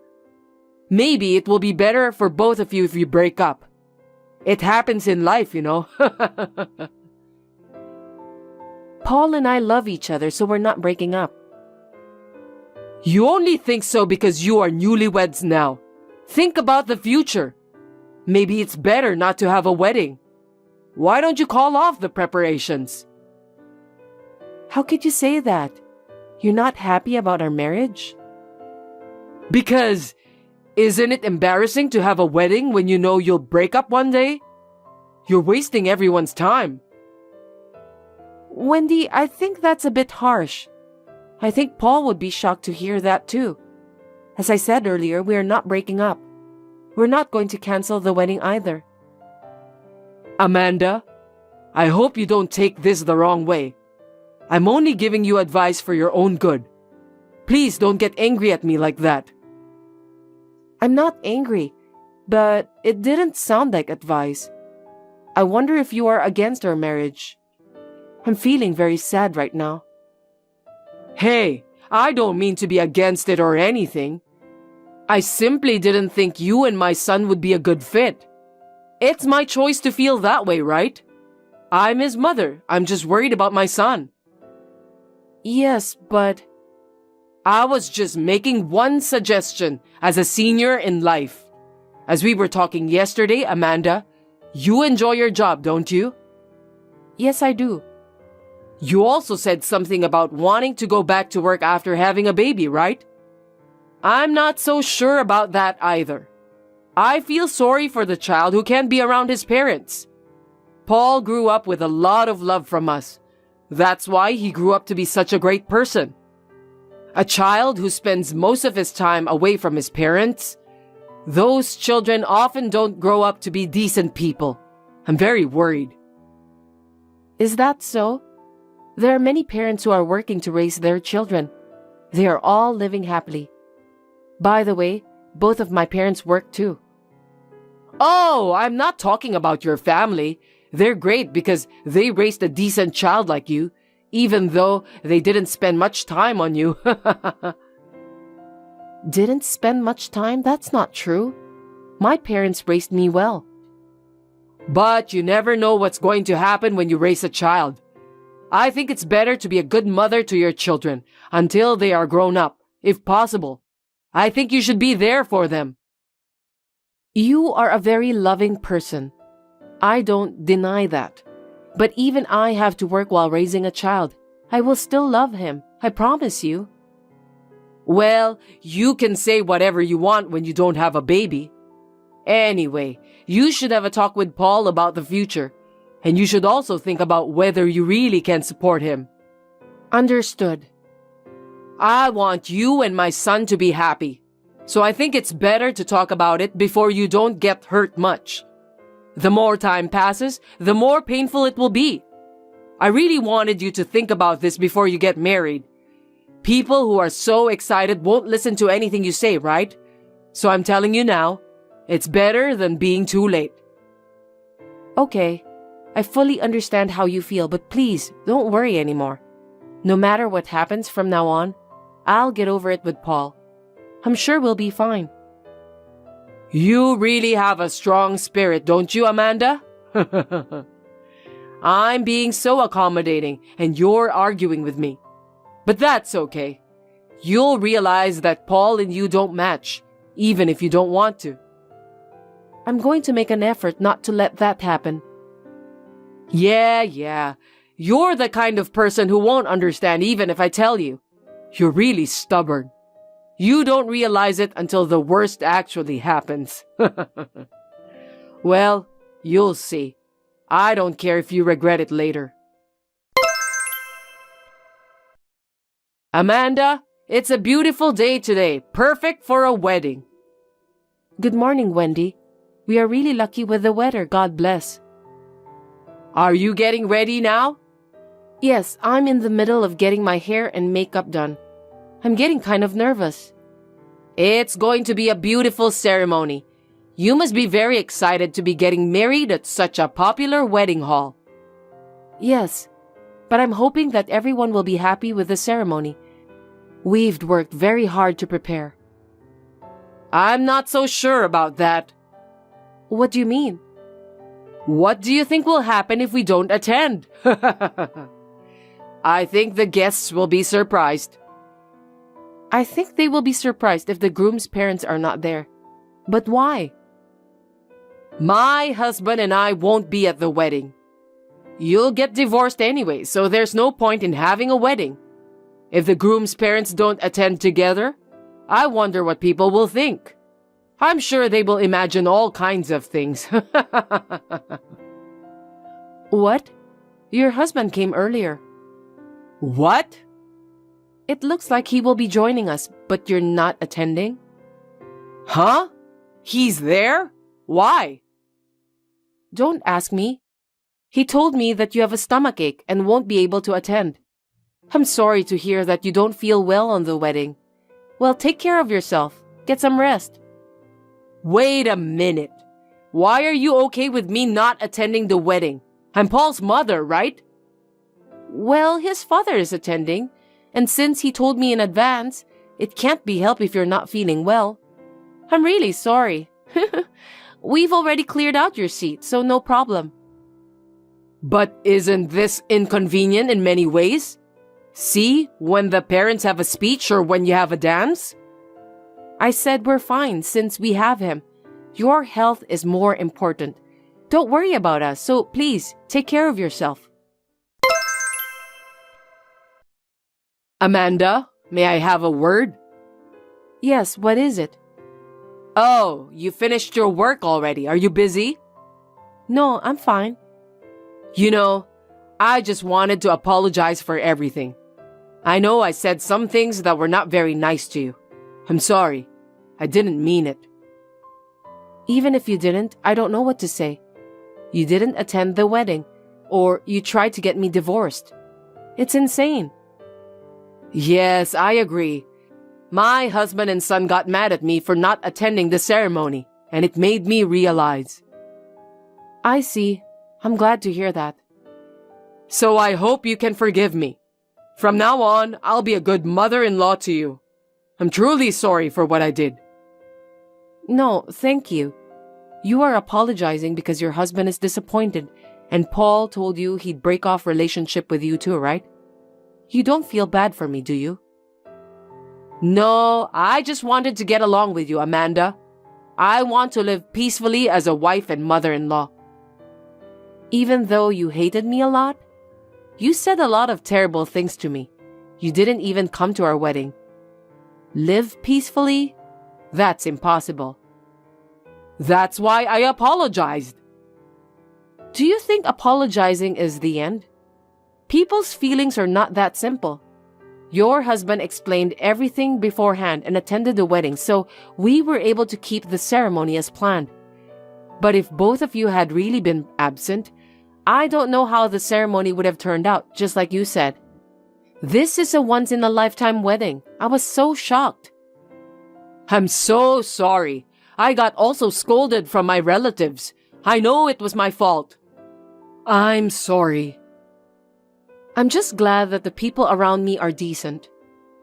Maybe it will be better for both of you if you break up. It happens in life, you know. Paul and I love each other, so we're not breaking up. You only think so because you are newlyweds now. Think about the future. Maybe it's better not to have a wedding. Why don't you call off the preparations? How could you say that? You're not happy about our marriage? Because isn't it embarrassing to have a wedding when you know you'll break up one day? You're wasting everyone's time. Wendy, I think that's a bit harsh. I think Paul would be shocked to hear that too. As I said earlier, we are not breaking up. We're not going to cancel the wedding either. Amanda, I hope you don't take this the wrong way. I'm only giving you advice for your own good. Please don't get angry at me like that. I'm not angry, but it didn't sound like advice. I wonder if you are against our marriage. I'm feeling very sad right now. Hey, I don't mean to be against it or anything. I simply didn't think you and my son would be a good fit. It's my choice to feel that way, right? I'm his mother. I'm just worried about my son. Yes, but I was just making one suggestion as a senior in life. As we were talking yesterday, Amanda, you enjoy your job, don't you? yes, I do. You also said something about wanting to go back to work after having a baby, right? I'm not so sure about that either. I feel sorry for the child who can't be around his parents. Paul grew up with a lot of love from us. That's why he grew up to be such a great person. A child who spends most of his time away from his parents, those children often don't grow up to be decent people. I'm very worried. Is that so? There are many parents who are working to raise their children. They are all living happily. By the way, both of my parents work too. Oh, I'm not talking about your family. They're great because they raised a decent child like you, even though they didn't spend much time on you. Didn't spend much time? That's not true. My parents raised me well. But you never know what's going to happen when you raise a child. I think it's better to be a good mother to your children until they are grown up, if possible. I think you should be there for them. You are a very loving person. I don't deny that. But even I have to work while raising a child. I will still love him. I promise you. Well, you can say whatever you want when you don't have a baby. Anyway, you should have a talk with Paul about the future. And you should also think about whether you really can support him. Understood. I want you and my son to be happy. So I think it's better to talk about it before you don't get hurt much. The more time passes, the more painful it will be. I really wanted you to think about this before you get married. People who are so excited won't listen to anything you say, right? So I'm telling you now, it's better than being too late. Okay, I fully understand how you feel, but please don't worry anymore. No matter what happens from now on, I'll get over it with Paul. I'm sure we'll be fine. You really have a strong spirit, don't you, Amanda? I'm being so accommodating and you're arguing with me. But that's okay. You'll realize that Paul and you don't match, even if you don't want to. I'm going to make an effort not to let that happen. Yeah. You're the kind of person who won't understand even if I tell you. You're really stubborn. You don't realize it until the worst actually happens. Well, you'll see. I don't care if you regret it later. Amanda, it's a beautiful day today, perfect for a wedding. Good morning, Wendy. We are really lucky with the weather, God bless. Are you getting ready now? Yes, I'm in the middle of getting my hair and makeup done. I'm getting kind of nervous. It's going to be a beautiful ceremony. You must be very excited to be getting married at such a popular wedding hall. Yes, but I'm hoping that everyone will be happy with the ceremony. We've worked very hard to prepare. I'm not so sure about that. What do you mean? What do you think will happen if we don't attend? I think the guests will be surprised. I think they will be surprised if the groom's parents are not there. But why? My husband and I won't be at the wedding. You'll get divorced anyway, so there's no point in having a wedding. If the groom's parents don't attend together, I wonder what people will think. I'm sure they will imagine all kinds of things. What? Your husband came earlier. What? It looks like he will be joining us, but you're not attending? Huh? He's there? Why? Don't ask me. He told me that you have a stomachache and won't be able to attend. I'm sorry to hear that you don't feel well on the wedding. Well, take care of yourself. Get some rest. Wait a minute. Why are you okay with me not attending the wedding? I'm Paul's mother, right? Well, his father is attending, and since he told me in advance, it can't be helped if you're not feeling well. I'm really sorry. We've already cleared out your seat, so no problem. But isn't this inconvenient in many ways? See, when the parents have a speech or when you have a dance? I said we're fine since we have him. Your health is more important. Don't worry about us, so please, take care of yourself. Amanda, may I have a word? Yes, what is it? Oh, you finished your work already. Are you busy? No, I'm fine. You know, I just wanted to apologize for everything. I know I said some things that were not very nice to you. I'm sorry. I didn't mean it. Even if you didn't, I don't know what to say. You didn't attend the wedding, or you tried to get me divorced. It's insane. Yes, I agree. My husband and son got mad at me for not attending the ceremony, and it made me realize. I see. I'm glad to hear that. So I hope you can forgive me. From now on, I'll be a good mother-in-law to you. I'm truly sorry for what I did. No, thank you. You are apologizing because your husband is disappointed, and Paul told you he'd break off relationship with you too, right? You don't feel bad for me, do you? No, I just wanted to get along with you, Amanda. I want to live peacefully as a wife and mother-in-law. Even though you hated me a lot? You said a lot of terrible things to me. You didn't even come to our wedding. Live peacefully? That's impossible. That's why I apologized. Do you think apologizing is the end? People's feelings are not that simple. Your husband explained everything beforehand and attended the wedding, so we were able to keep the ceremony as planned. But if both of you had really been absent, I don't know how the ceremony would have turned out, just like you said. This is a once-in-a-lifetime wedding. I was so shocked. I'm so sorry. I got also scolded from my relatives. I know it was my fault. I'm sorry. I'm just glad that the people around me are decent.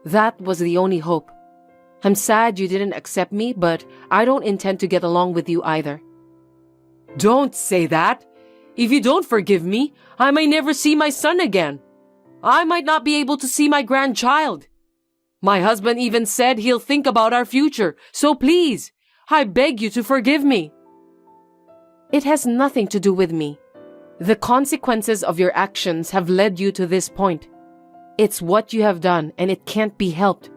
That was the only hope. I'm sad you didn't accept me, but I don't intend to get along with you either. Don't say that. If you don't forgive me, I may never see my son again. I might not be able to see my grandchild. My husband even said he'll think about our future, so please, I beg you to forgive me. It has nothing to do with me. The consequences of your actions have led you to this point. It's what you have done, and it can't be helped.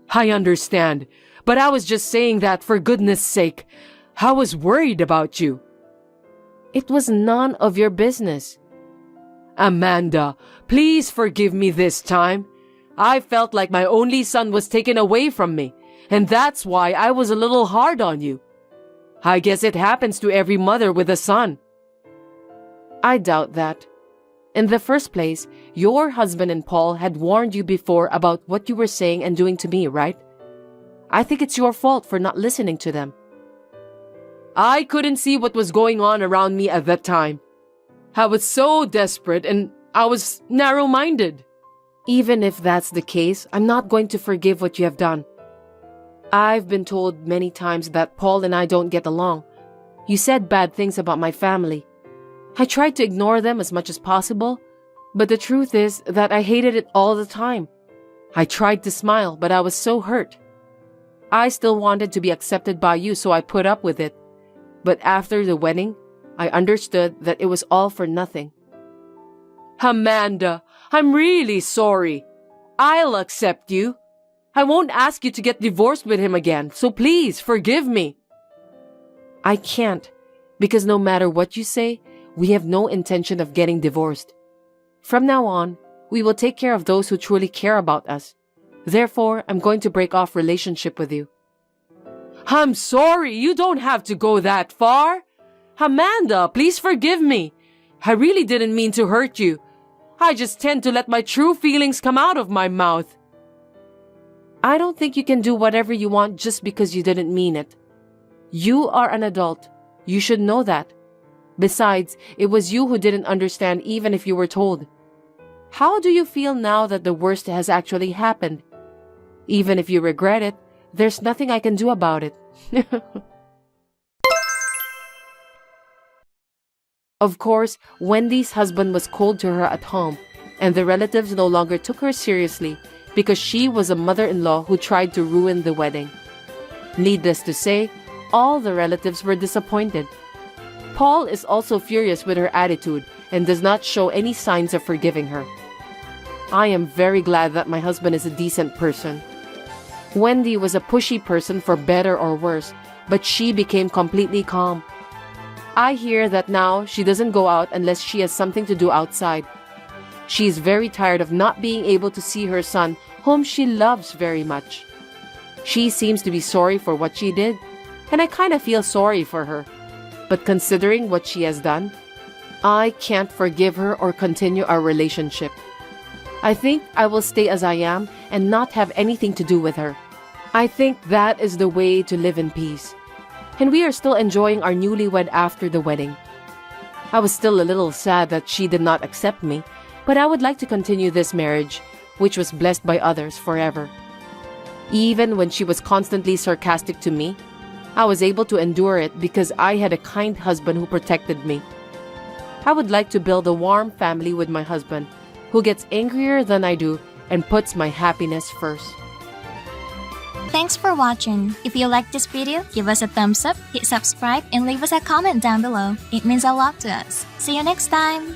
I understand, but I was just saying that for goodness sake. I was worried about you. It was none of your business. Amanda, please forgive me this time. I felt like my only son was taken away from me, and that's why I was a little hard on you. I guess it happens to every mother with a son. I doubt that. In the first place, your husband and Paul had warned you before about what you were saying and doing to me, right? I think it's your fault for not listening to them. I couldn't see what was going on around me at that time. I was so desperate and I was narrow-minded. Even if that's the case, I'm not going to forgive what you have done. I've been told many times that Paul and I don't get along. You said bad things about my family. I tried to ignore them as much as possible, but the truth is that I hated it all the time. I tried to smile, but I was so hurt. I still wanted to be accepted by you, so I put up with it. But after the wedding, I understood that it was all for nothing. Amanda, I'm really sorry. I'll accept you. I won't ask you to get divorced with him again, so please forgive me. I can't, because no matter what you say, we have no intention of getting divorced. From now on, we will take care of those who truly care about us. Therefore, I'm going to break off relationship with you. I'm sorry, you don't have to go that far. Amanda, please forgive me. I really didn't mean to hurt you. I just tend to let my true feelings come out of my mouth. I don't think you can do whatever you want just because you didn't mean it. You are an adult. You should know that. Besides, it was you who didn't understand even if you were told. How do you feel now that the worst has actually happened? Even if you regret it, there's nothing I can do about it. Of course, Wendy's husband was cold to her at home, and the relatives no longer took her seriously because she was a mother-in-law who tried to ruin the wedding. Needless to say, all the relatives were disappointed. Paul is also furious with her attitude and does not show any signs of forgiving her. I am very glad that my husband is a decent person. Wendy was a pushy person for better or worse, but she became completely calm. I hear that now she doesn't go out unless she has something to do outside. She is very tired of not being able to see her son, whom she loves very much. She seems to be sorry for what she did, and I kind of feel sorry for her. But considering what she has done, I can't forgive her or continue our relationship. I think I will stay as I am and not have anything to do with her. I think that is the way to live in peace. And we are still enjoying our newlywed after the wedding. I was still a little sad that she did not accept me, but I would like to continue this marriage, which was blessed by others forever. Even when she was constantly sarcastic to me, I was able to endure it because I had a kind husband who protected me. I would like to build a warm family with my husband, who gets angrier than I do and puts my happiness first. Thanks for watching. If you liked this video, give us a thumbs up, hit subscribe, and leave us a comment down below. It means a lot to us. See you next time!